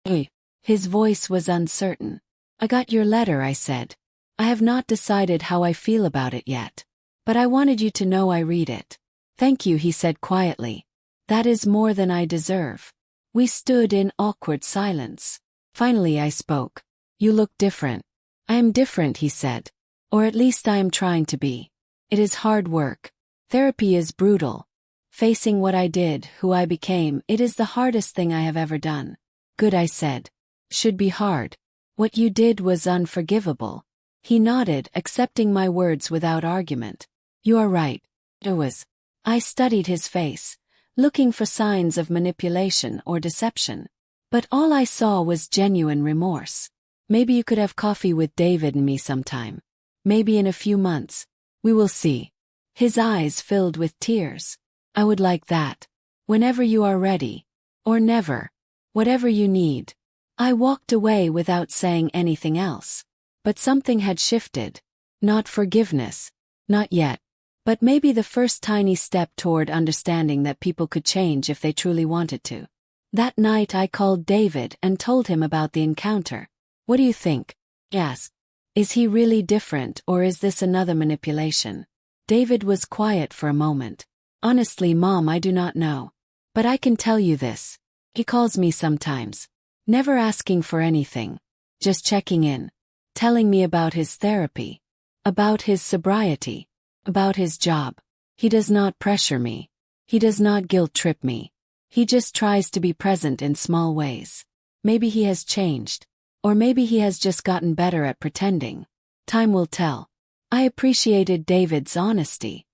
Hey. His voice was uncertain. I got your letter, I said. I have not decided how I feel about it yet. But I wanted you to know I read it. Thank you, he said quietly. That is more than I deserve. We stood in awkward silence. Finally I spoke. You look different. I am different, he said. Or at least I am trying to be. It is hard work. Therapy is brutal. Facing what I did, who I became, it is the hardest thing I have ever done. Good, I said. Should be hard. What you did was unforgivable. He nodded, accepting my words without argument. You are right. It was. I studied his face, looking for signs of manipulation or deception. But all I saw was genuine remorse. Maybe you could have coffee with David and me sometime. Maybe in a few months. We will see. His eyes filled with tears. I would like that. Whenever you are ready. Or never. Whatever you need. I walked away without saying anything else. But something had shifted. Not forgiveness. Not yet. But maybe the first tiny step toward understanding that people could change if they truly wanted to. That night I called David and told him about the encounter. What do you think? He asked. Is he really different or is this another manipulation? David was quiet for a moment. Honestly, Mom, I do not know. But I can tell you this. He calls me sometimes. Never asking for anything. Just checking in. Telling me about his therapy. About his sobriety. About his job. He does not pressure me. He does not guilt-trip me. He just tries to be present in small ways. Maybe he has changed. Or maybe he has just gotten better at pretending. Time will tell. I appreciated David's honesty.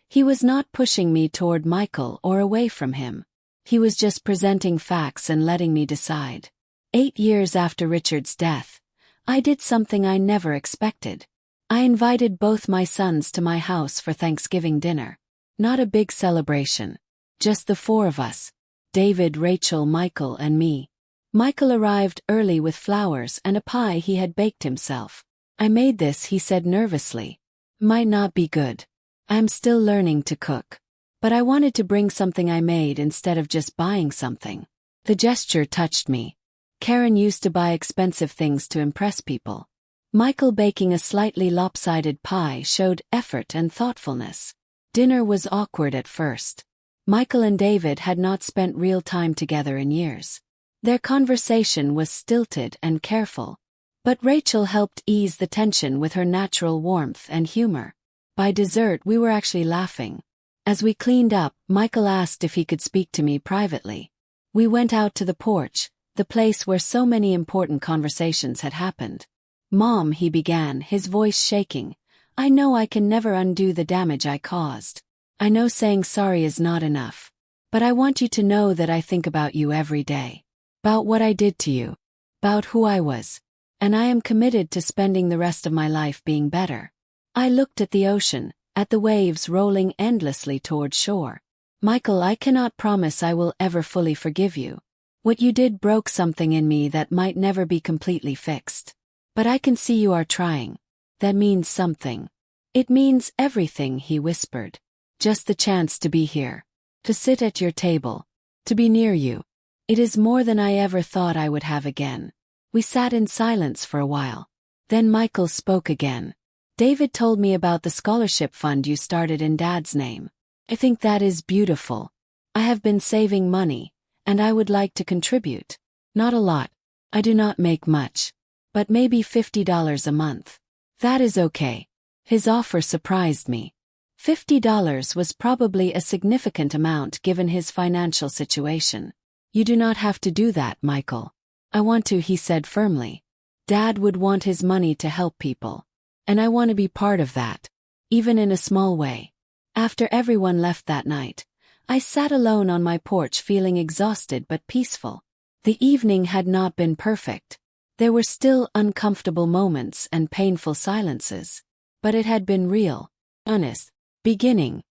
He was not pushing me toward Michael or away from him. He was just presenting facts and letting me decide. 8 years after Richard's death, I did something I never expected. I invited both my sons to my house for Thanksgiving dinner. Not a big celebration. Just the 4 of us. David, Rachel, Michael, and me. Michael arrived early with flowers and a pie he had baked himself. I made this, he said nervously. Might not be good. I'm still learning to cook. But I wanted to bring something I made instead of just buying something. The gesture touched me. Karen used to buy expensive things to impress people. Michael baking a slightly lopsided pie showed effort and thoughtfulness. Dinner was awkward at first. Michael and David had not spent real time together in years. Their conversation was stilted and careful. But Rachel helped ease the tension with her natural warmth and humor. By dessert, we were actually laughing. As we cleaned up, Michael asked if he could speak to me privately. We went out to the porch, the place where so many important conversations had happened. Mom, he began, his voice shaking. I know I can never undo the damage I caused. I know saying sorry is not enough. But I want you to know that I think about you every day. About what I did to you. About who I was. And I am committed to spending the rest of my life being better. I looked at the ocean, at the waves rolling endlessly toward shore. Michael, I cannot promise I will ever fully forgive you. What you did broke something in me that might never be completely fixed. But I can see you are trying. That means something. It means everything, he whispered. Just the chance to be here. To sit at your table. To be near you. It is more than I ever thought I would have again. We sat in silence for a while. Then Michael spoke again. David told me about the scholarship fund you started in Dad's name. I think that is beautiful. I have been saving money, and I would like to contribute. Not a lot. I do not make much. But maybe $50 a month. That is okay. His offer surprised me. $50 was probably a significant amount given his financial situation. You do not have to do that, Michael. I want to, he said firmly. Dad would want his money to help people. And I want to be part of that. Even in a small way. After everyone left that night, I sat alone on my porch feeling exhausted but peaceful. The evening had not been perfect. There were still uncomfortable moments and painful silences. But it had been real, honest, beginning.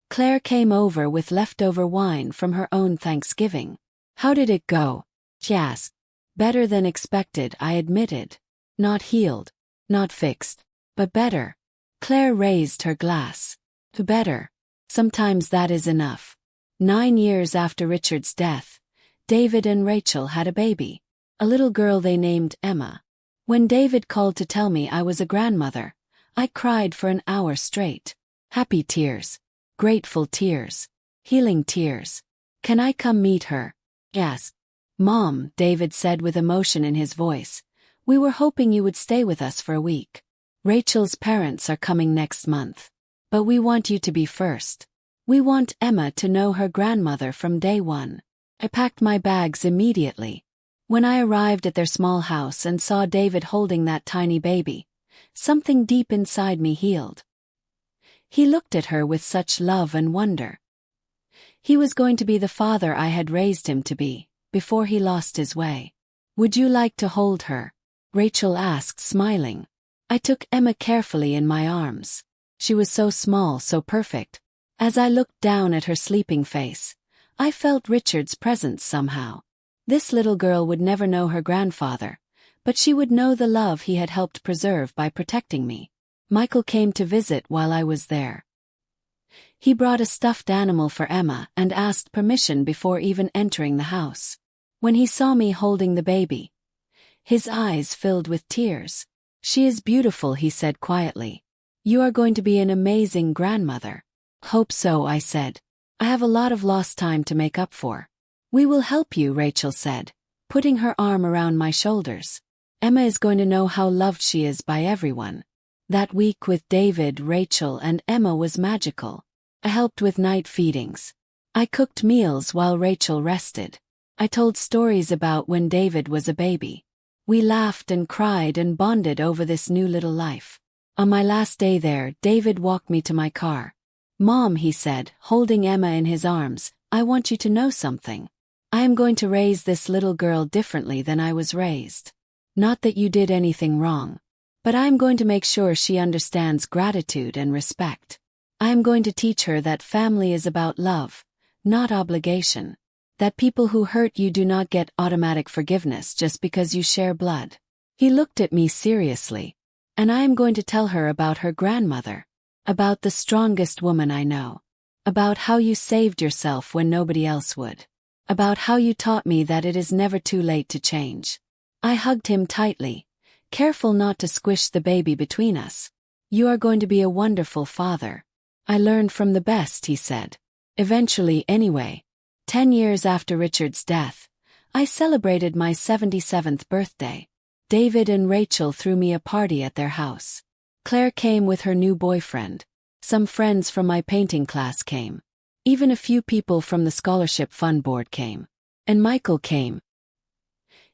Claire came over with leftover wine from her own Thanksgiving. How did it go? She asked. Better than expected, I admitted. Not healed. Not fixed. But better. Claire raised her glass. To better. Sometimes that is enough. 9 years after Richard's death, David and Rachel had a baby. A little girl they named Emma. When David called to tell me I was a grandmother, I cried for an hour straight. Happy tears. Grateful tears. Healing tears. Can I come meet her? Yes. Mom, David said with emotion in his voice, we were hoping you would stay with us for a week. Rachel's parents are coming next month. But we want you to be first. We want Emma to know her grandmother from day one. I packed my bags immediately. When I arrived at their small house and saw David holding that tiny baby, something deep inside me healed. He looked at her with such love and wonder. He was going to be the father I had raised him to be, before he lost his way. Would you like to hold her? Rachel asked, smiling. I took Emma carefully in my arms. She was so small, so perfect. As I looked down at her sleeping face, I felt Richard's presence somehow. This little girl would never know her grandfather, but she would know the love he had helped preserve by protecting me. Michael came to visit while I was there. He brought a stuffed animal for Emma and asked permission before even entering the house. When he saw me holding the baby, his eyes filled with tears. She is beautiful, he said quietly. You are going to be an amazing grandmother. Hope so, I said. I have a lot of lost time to make up for. We will help you, Rachel said. putting her arm around my shoulders. Emma is going to know how loved she is by everyone. That week with David, Rachel, and Emma was magical. I helped with night feedings. I cooked meals while Rachel rested. I told stories about when David was a baby. We laughed and cried and bonded over this new little life. On my last day there, David walked me to my car. "Mom," he said, holding Emma in his arms, "I want you to know something. I am going to raise this little girl differently than I was raised. Not that you did anything wrong. But I am going to make sure she understands gratitude and respect. I am going to teach her that family is about love, not obligation. That people who hurt you do not get automatic forgiveness just because you share blood." He looked at me seriously. "And I am going to tell her about her grandmother. About the strongest woman I know. About how you saved yourself when nobody else would. About how you taught me that it is never too late to change." I hugged him tightly, careful not to squish the baby between us. "You are going to be a wonderful father. I learned from the best," he said. Eventually, anyway, 10 years after Richard's death, I celebrated my 77th birthday. David and Rachel threw me a party at their house. Claire came with her new boyfriend. Some friends from my painting class came. Even a few people from the scholarship fund board came. And Michael came.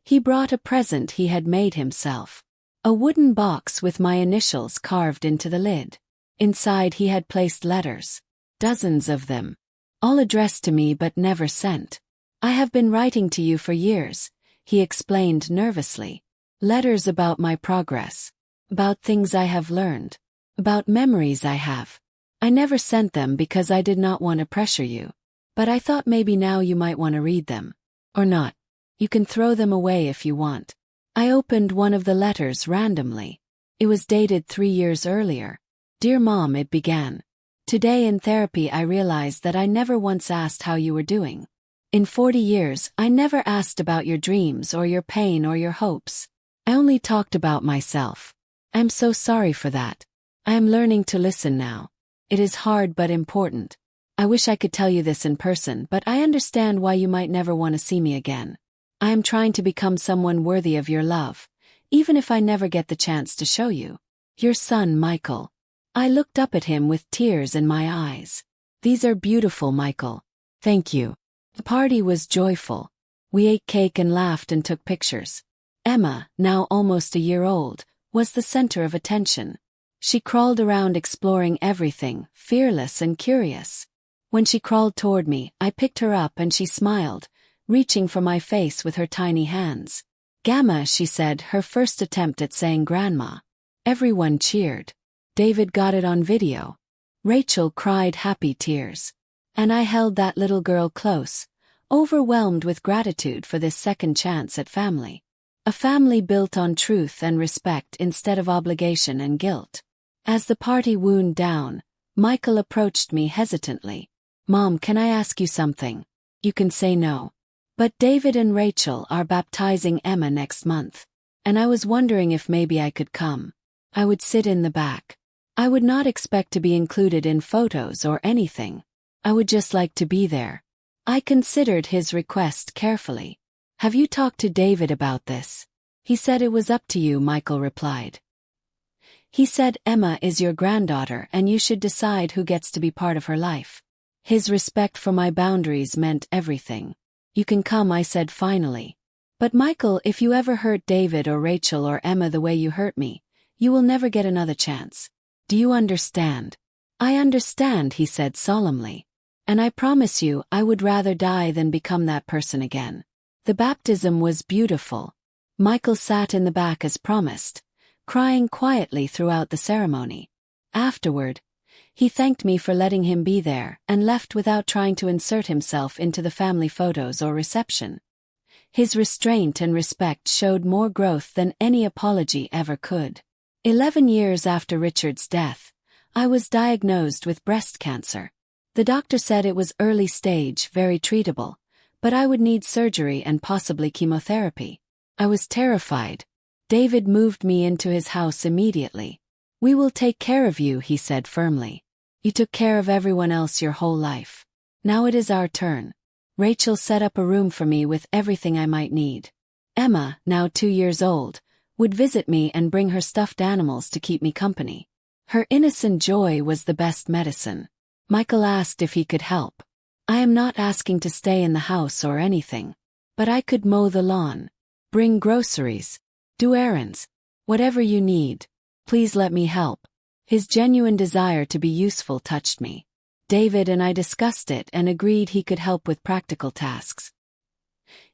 He brought a present he had made himself. A wooden box with my initials carved into the lid. Inside he had placed letters. Dozens of them. All addressed to me but never sent. "I have been writing to you for years," he explained nervously. "Letters about my progress. About things I have learned. About memories I have. I never sent them because I did not want to pressure you. But I thought maybe now you might want to read them. Or not. You can throw them away if you want." I opened one of the letters randomly. It was dated 3 years earlier. "Dear Mom," it began. "Today in therapy I realized that I never once asked how you were doing. In 40 years, I never asked about your dreams or your pain or your hopes. I only talked about myself. I'm so sorry for that. I am learning to listen now. It is hard but important. I wish I could tell you this in person, but I understand why you might never want to see me again. I am trying to become someone worthy of your love, even if I never get the chance to show you. Your son, Michael." I looked up at him with tears in my eyes. "These are beautiful, Michael. Thank you." The party was joyful. We ate cake and laughed and took pictures. Emma, now almost a year old, was the center of attention. She crawled around exploring everything, fearless and curious. When she crawled toward me, I picked her up and she smiled, reaching for my face with her tiny hands. "Gamma," she said, her first attempt at saying grandma. Everyone cheered. David got it on video. Rachel cried happy tears. And I held that little girl close, overwhelmed with gratitude for this second chance at family. A family built on truth and respect instead of obligation and guilt. As the party wound down, Michael approached me hesitantly. "Mom, can I ask you something?" "You can say no. But David and Rachel are baptizing Emma next month. And I was wondering if maybe I could come. I would sit in the back. I would not expect to be included in photos or anything. I would just like to be there." I considered his request carefully. "Have you talked to David about this?" "He said it was up to you," Michael replied. "He said Emma is your granddaughter and you should decide who gets to be part of her life." His respect for my boundaries meant everything. "You can come," I said finally. "But Michael, if you ever hurt David or Rachel or Emma the way you hurt me, you will never get another chance. Do you understand?" "I understand," he said solemnly. "And I promise you, I would rather die than become that person again." The baptism was beautiful. Michael sat in the back as promised, crying quietly throughout the ceremony. Afterward, he thanked me for letting him be there and left without trying to insert himself into the family photos or reception. His restraint and respect showed more growth than any apology ever could. 11 years after Richard's death, I was diagnosed with breast cancer. The doctor said it was early stage, very treatable, but I would need surgery and possibly chemotherapy. I was terrified. David moved me into his house immediately. "We will take care of you," he said firmly. "You took care of everyone else your whole life. Now it is our turn." Rachel set up a room for me with everything I might need. Emma, now 2 years old, would visit me and bring her stuffed animals to keep me company. Her innocent joy was the best medicine. Michael asked if he could help. I am not asking to stay in the house or anything. But I could mow the lawn, bring groceries, do errands, whatever you need. Please let me help. His genuine desire to be useful touched me. David and I discussed it and agreed he could help with practical tasks.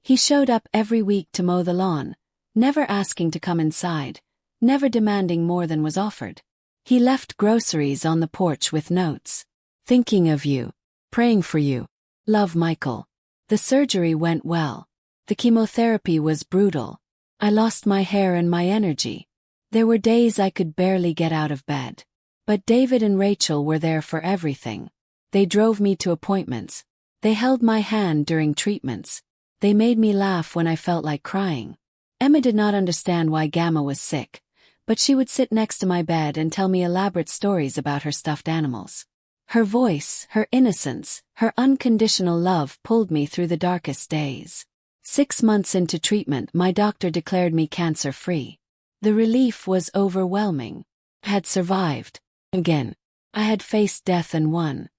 He showed up every week to mow the lawn, never asking to come inside, never demanding more than was offered. He left groceries on the porch with notes. Thinking of you. Praying for you. Love, Michael. The surgery went well. The chemotherapy was brutal. I lost my hair and my energy. There were days I could barely get out of bed. But David and Rachel were there for everything. They drove me to appointments. They held my hand during treatments. They made me laugh when I felt like crying. Emma did not understand why Gamma was sick, but she would sit next to my bed and tell me elaborate stories about her stuffed animals. Her voice, her innocence, her unconditional love pulled me through the darkest days. 6 months into treatment, my doctor declared me cancer-free. The relief was overwhelming. I had survived. Again. I had faced death and won.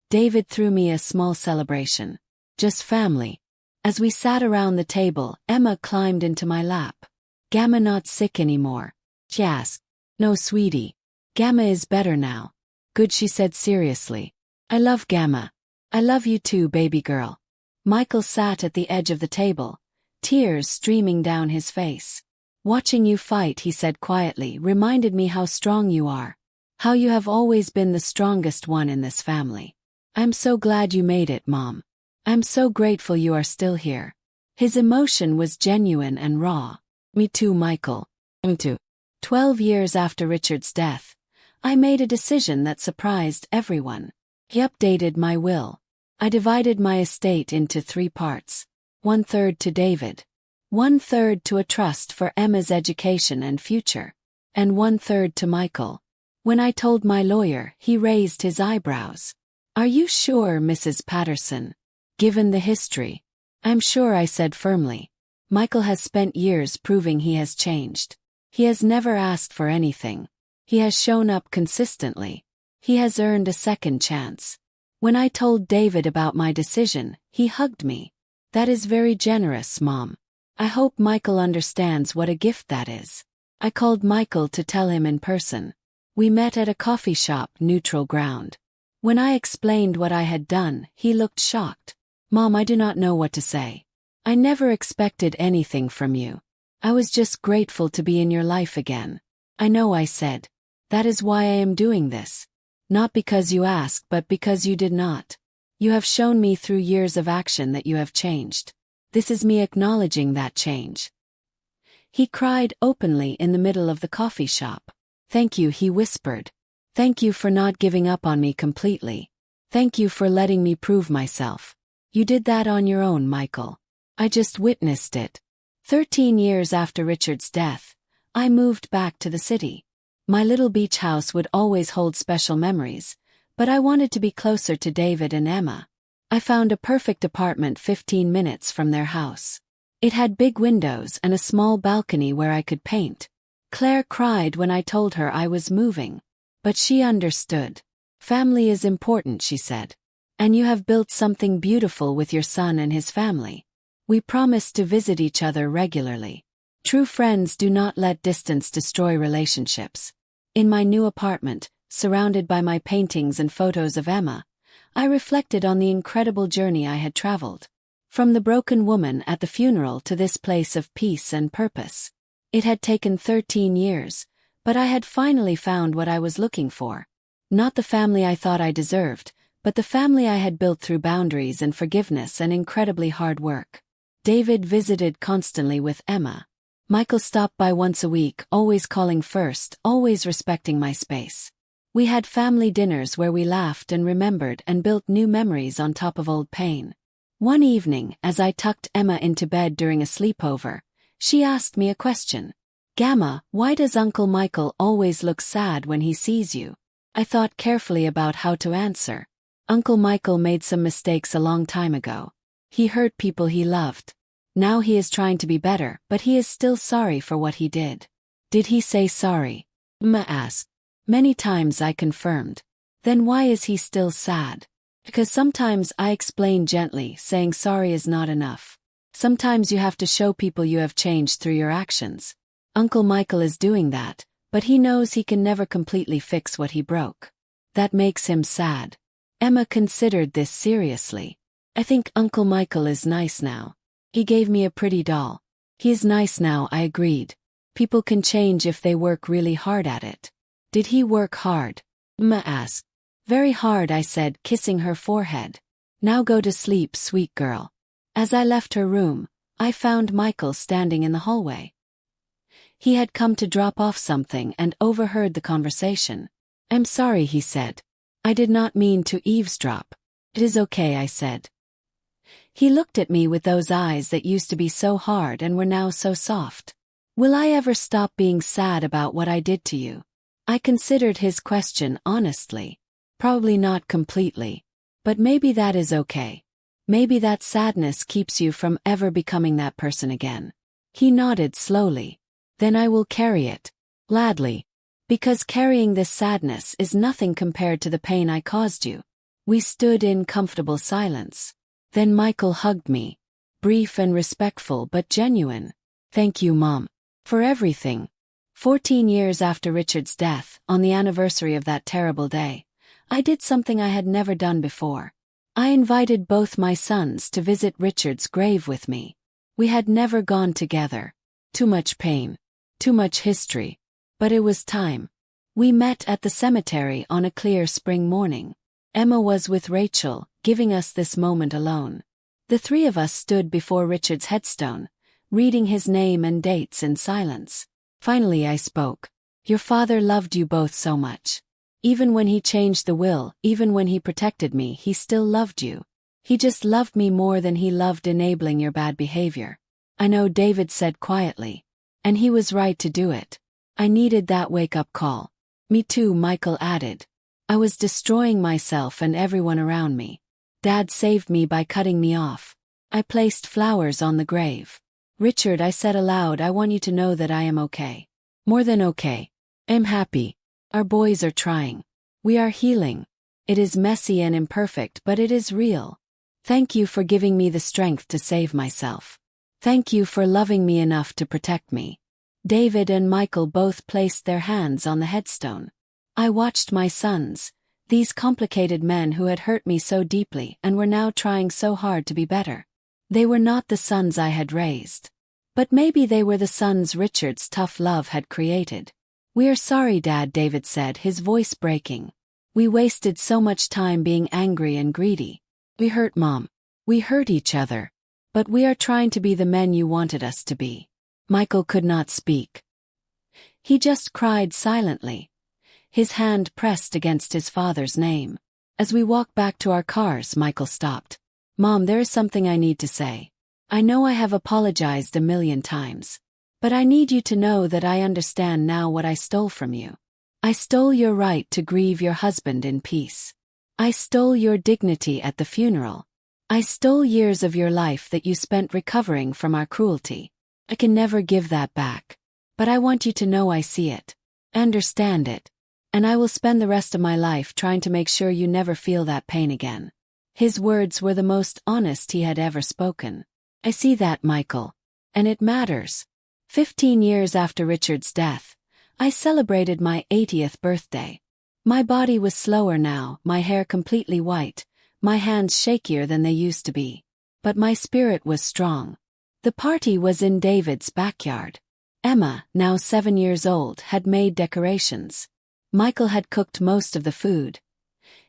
David threw me a small celebration. Just family. As we sat around the table, Emma climbed into my lap. Gamma not sick anymore? She asked. No, sweetie. Gamma is better now. Good, she said seriously. I love Gamma. I love you too, baby girl. Michael sat at the edge of the table, tears streaming down his face. Watching you fight, he said quietly, reminded me how strong you are. How you have always been the strongest one in this family. I'm so glad you made it, Mom. I'm so grateful you are still here. His emotion was genuine and raw. Me too, Michael. Me too. 12 years after Richard's death, I made a decision that surprised everyone. He updated my will. I divided my estate into 3 parts. 1/3 to David. 1/3 to a trust for Emma's education and future. And 1/3 to Michael. When I told my lawyer, he raised his eyebrows. Are you sure, Mrs. Patterson? Given the history. I'm sure, I said firmly. Michael has spent years proving he has changed. He has never asked for anything. He has shown up consistently. He has earned a second chance. When I told David about my decision, he hugged me. That is very generous, Mom. I hope Michael understands what a gift that is. I called Michael to tell him in person. We met at a coffee shop, neutral ground. When I explained what I had done, he looked shocked. Mom, I do not know what to say. I never expected anything from you. I was just grateful to be in your life again. I know, I said. That is why I am doing this. Not because you asked, but because you did not. You have shown me through years of action that you have changed. This is me acknowledging that change. He cried openly in the middle of the coffee shop. Thank you, he whispered. Thank you for not giving up on me completely. Thank you for letting me prove myself. You did that on your own, Michael. I just witnessed it. 13 years after Richard's death, I moved back to the city. My little beach house would always hold special memories, but I wanted to be closer to David and Emma. I found a perfect apartment 15 minutes from their house. It had big windows and a small balcony where I could paint. Claire cried when I told her I was moving. But she understood. Family is important, she said. And you have built something beautiful with your son and his family. We promised to visit each other regularly. True friends do not let distance destroy relationships. In my new apartment, surrounded by my paintings and photos of Emma, I reflected on the incredible journey I had traveled. From the broken woman at the funeral to this place of peace and purpose. It had taken 13 years, but I had finally found what I was looking for. Not the family I thought I deserved, but the family I had built through boundaries and forgiveness and incredibly hard work. David visited constantly with Emma. Michael stopped by once a week, always calling first, always respecting my space. We had family dinners where we laughed and remembered and built new memories on top of old pain. One evening, as I tucked Emma into bed during a sleepover, she asked me a question. Gamma, why does Uncle Michael always look sad when he sees you? I thought carefully about how to answer. Uncle Michael made some mistakes a long time ago. He hurt people he loved. Now he is trying to be better, but he is still sorry for what he did. Did he say sorry? Emma asked. Many times, I confirmed. Then why is he still sad? Because sometimes, I explained gently, saying sorry is not enough. Sometimes you have to show people you have changed through your actions. Uncle Michael is doing that, but he knows he can never completely fix what he broke. That makes him sad. Emma considered this seriously. I think Uncle Michael is nice now. He gave me a pretty doll. He is nice now, I agreed. People can change if they work really hard at it. Did he work hard? Emma asked. Very hard, I said, kissing her forehead. Now go to sleep, sweet girl. As I left her room, I found Michael standing in the hallway. He had come to drop off something and overheard the conversation. I'm sorry, he said. I did not mean to eavesdrop. It is okay, I said. He looked at me with those eyes that used to be so hard and were now so soft. Will I ever stop being sad about what I did to you? I considered his question honestly. Probably not completely. But maybe that is okay. Maybe that sadness keeps you from ever becoming that person again. He nodded slowly. Then I will carry it. Gladly. Because carrying this sadness is nothing compared to the pain I caused you. We stood in comfortable silence. Then Michael hugged me. Brief and respectful but genuine. Thank you, Mom. For everything. 14 years after Richard's death, on the anniversary of that terrible day, I did something I had never done before. I invited both my sons to visit Richard's grave with me. We had never gone together. Too much pain. Too much history. But it was time. We met at the cemetery on a clear spring morning. Emma was with Rachel, giving us this moment alone. The three of us stood before Richard's headstone, reading his name and dates in silence. Finally I spoke. Your father loved you both so much. Even when he changed the will, even when he protected me, he still loved you. He just loved me more than he loved enabling your bad behavior. I know, David said quietly. And he was right to do it. I needed that wake-up call. Me too, Michael added. I was destroying myself and everyone around me. Dad saved me by cutting me off. I placed flowers on the grave. Richard, I said aloud, I want you to know that I am okay. More than okay. I'm happy. Our boys are trying. We are healing. It is messy and imperfect, but it is real. Thank you for giving me the strength to save myself. Thank you for loving me enough to protect me. David and Michael both placed their hands on the headstone. I watched my sons, these complicated men who had hurt me so deeply and were now trying so hard to be better. They were not the sons I had raised. But maybe they were the sons Richard's tough love had created. We are sorry, Dad, David said, his voice breaking. We wasted so much time being angry and greedy. We hurt Mom. We hurt each other. But we are trying to be the men you wanted us to be. Michael could not speak. He just cried silently. His hand pressed against his father's name. As we walked back to our cars, Michael stopped. Mom, there is something I need to say. I know I have apologized a million times. But I need you to know that I understand now what I stole from you. I stole your right to grieve your husband in peace. I stole your dignity at the funeral. I stole years of your life that you spent recovering from our cruelty. I can never give that back. But I want you to know I see it. Understand it. And I will spend the rest of my life trying to make sure you never feel that pain again. His words were the most honest he had ever spoken. I see that, Michael. And it matters. 15 years after Richard's death, I celebrated my 80th birthday. My body was slower now, my hair completely white, my hands shakier than they used to be. But my spirit was strong. The party was in David's backyard. Emma, now 7 years old, had made decorations. Michael had cooked most of the food,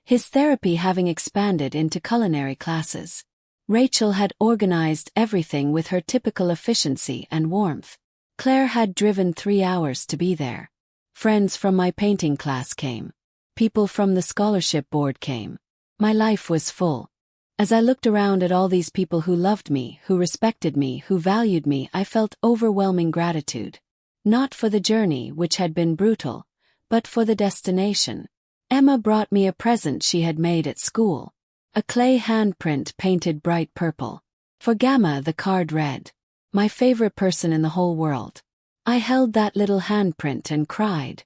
his therapy having expanded into culinary classes. Rachel had organized everything with her typical efficiency and warmth. Claire had driven 3 hours to be there. Friends from my painting class came. People from the scholarship board came. My life was full. As I looked around at all these people who loved me, who respected me, who valued me, I felt overwhelming gratitude. Not for the journey, which had been brutal, but for the destination. Emma brought me a present she had made at school. A clay handprint painted bright purple. For Gamma the card read, My favorite person in the whole world. I held that little handprint and cried.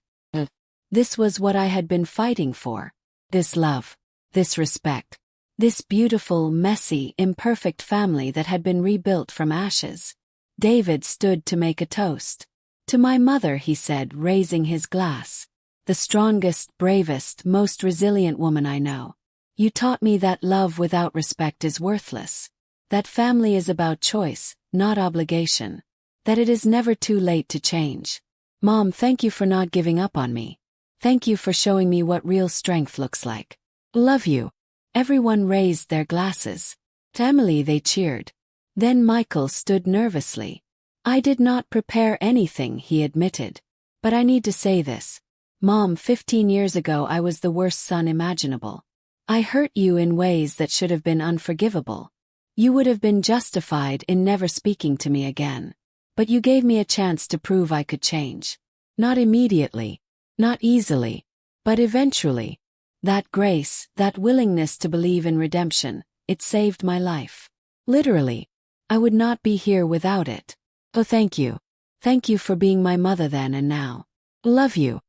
This was what I had been fighting for. This love. This respect. This beautiful, messy, imperfect family that had been rebuilt from ashes. David stood to make a toast. To my mother, he said, raising his glass. The strongest, bravest, most resilient woman I know. You taught me that love without respect is worthless. That family is about choice, not obligation. That it is never too late to change. Mom, thank you for not giving up on me. Thank you for showing me what real strength looks like. Love you. Everyone raised their glasses. To Emily they cheered. Then Michael stood nervously. I did not prepare anything, he admitted. But I need to say this. Mom, 15 years ago I was the worst son imaginable. I hurt you in ways that should have been unforgivable. You would have been justified in never speaking to me again. But you gave me a chance to prove I could change. Not immediately. Not easily. But eventually. That grace, that willingness to believe in redemption, it saved my life. Literally. I would not be here without it. Oh, thank you. Thank you for being my mother then and now. Love you.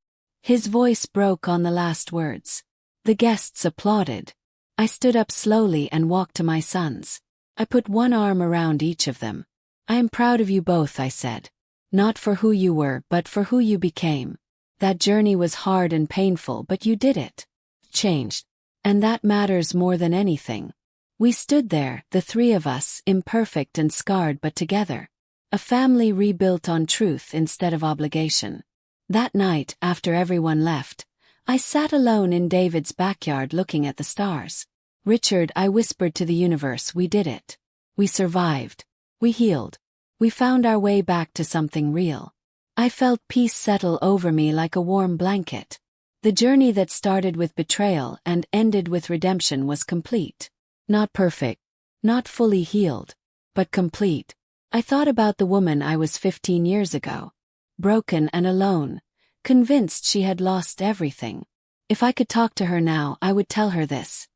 His voice broke on the last words. The guests applauded. I stood up slowly and walked to my sons. I put one arm around each of them. I am proud of you both, I said. Not for who you were, but for who you became. That journey was hard and painful, but you did it. Changed. And that matters more than anything. We stood there, the three of us, imperfect and scarred but together. A family rebuilt on truth instead of obligation. That night, after everyone left, I sat alone in David's backyard looking at the stars. Richard, I whispered to the universe, we did it. We survived. We healed. We found our way back to something real. I felt peace settle over me like a warm blanket. The journey that started with betrayal and ended with redemption was complete. Not perfect. Not fully healed. But complete. I thought about the woman I was 15 years ago. Broken and alone. Convinced she had lost everything. If I could talk to her now, I would tell her this.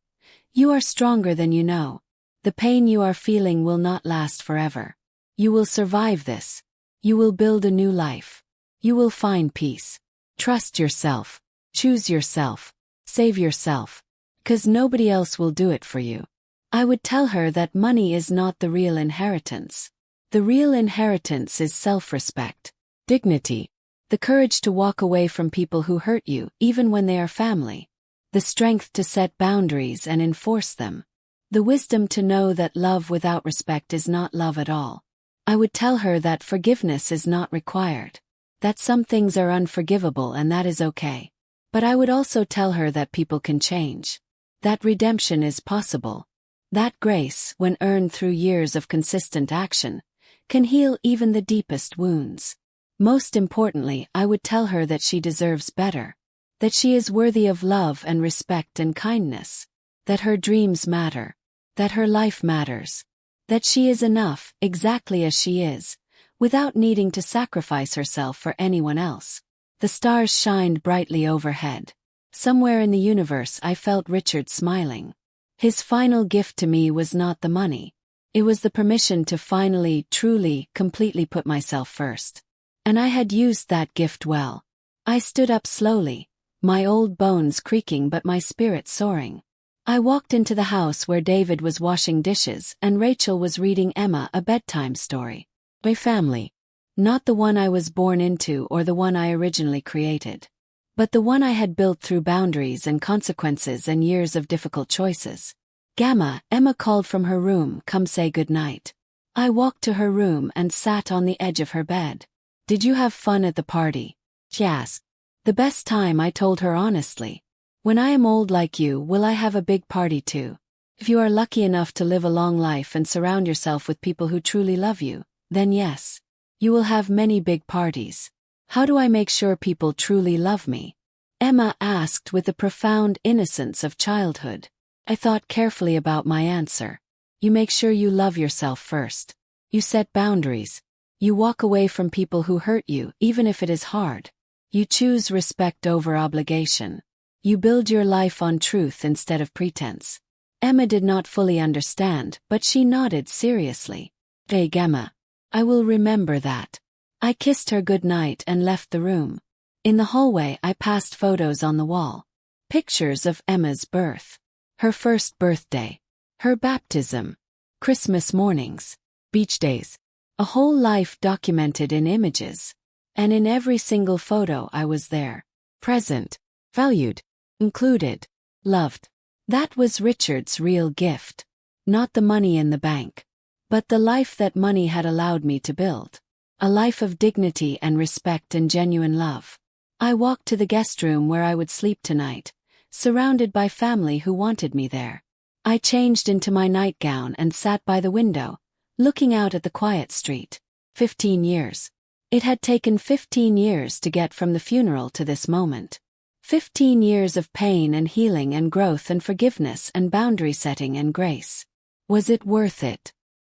You are stronger than you know. The pain you are feeling will not last forever. You will survive this. You will build a new life. You will find peace. Trust yourself. Choose yourself. Save yourself. 'Cause nobody else will do it for you. I would tell her that money is not the real inheritance. The real inheritance is self-respect, dignity, the courage to walk away from people who hurt you, even when they are family, the strength to set boundaries and enforce them, the wisdom to know that love without respect is not love at all. I would tell her that forgiveness is not required, that some things are unforgivable and that is okay. But I would also tell her that people can change, that redemption is possible, that grace, when earned through years of consistent action, can heal even the deepest wounds. Most importantly, I would tell her that she deserves better, that she is worthy of love and respect and kindness, that her dreams matter, that her life matters, that she is enough, exactly as she is, without needing to sacrifice herself for anyone else. The stars shined brightly overhead. Somewhere in the universe I felt Richard smiling. His final gift to me was not the money. It was the permission to finally, truly, completely put myself first. And I had used that gift well. I stood up slowly, my old bones creaking but my spirit soaring. I walked into the house where David was washing dishes and Rachel was reading Emma a bedtime story. My family. Not the one I was born into or the one I originally created. But the one I had built through boundaries and consequences and years of difficult choices. Gamma, Emma called from her room, come say good night. I walked to her room and sat on the edge of her bed. Did you have fun at the party? She asked. The best time, I told her honestly. When I am old like you, will I have a big party too? If you are lucky enough to live a long life and surround yourself with people who truly love you, then yes. You will have many big parties. How do I make sure people truly love me? Emma asked with the profound innocence of childhood. I thought carefully about my answer. You make sure you love yourself first. You set boundaries. You walk away from people who hurt you, even if it is hard. You choose respect over obligation. You build your life on truth instead of pretense. Emma did not fully understand, but she nodded seriously. Hey Gemma. I will remember that. I kissed her good night and left the room. In the hallway I passed photos on the wall. Pictures of Emma's birth. Her first birthday. Her baptism. Christmas mornings. Beach days. A whole life documented in images. And in every single photo I was there. Present. Valued. Included. Loved. That was Richard's real gift. Not the money in the bank. But the life that money had allowed me to build. A life of dignity and respect and genuine love. I walked to the guest room where I would sleep tonight, surrounded by family who wanted me there. I changed into my nightgown and sat by the window, looking out at the quiet street. 15 years. It had taken 15 years to get from the funeral to this moment. 15 years of pain and healing and growth and forgiveness and boundary setting and grace. Was it worth it?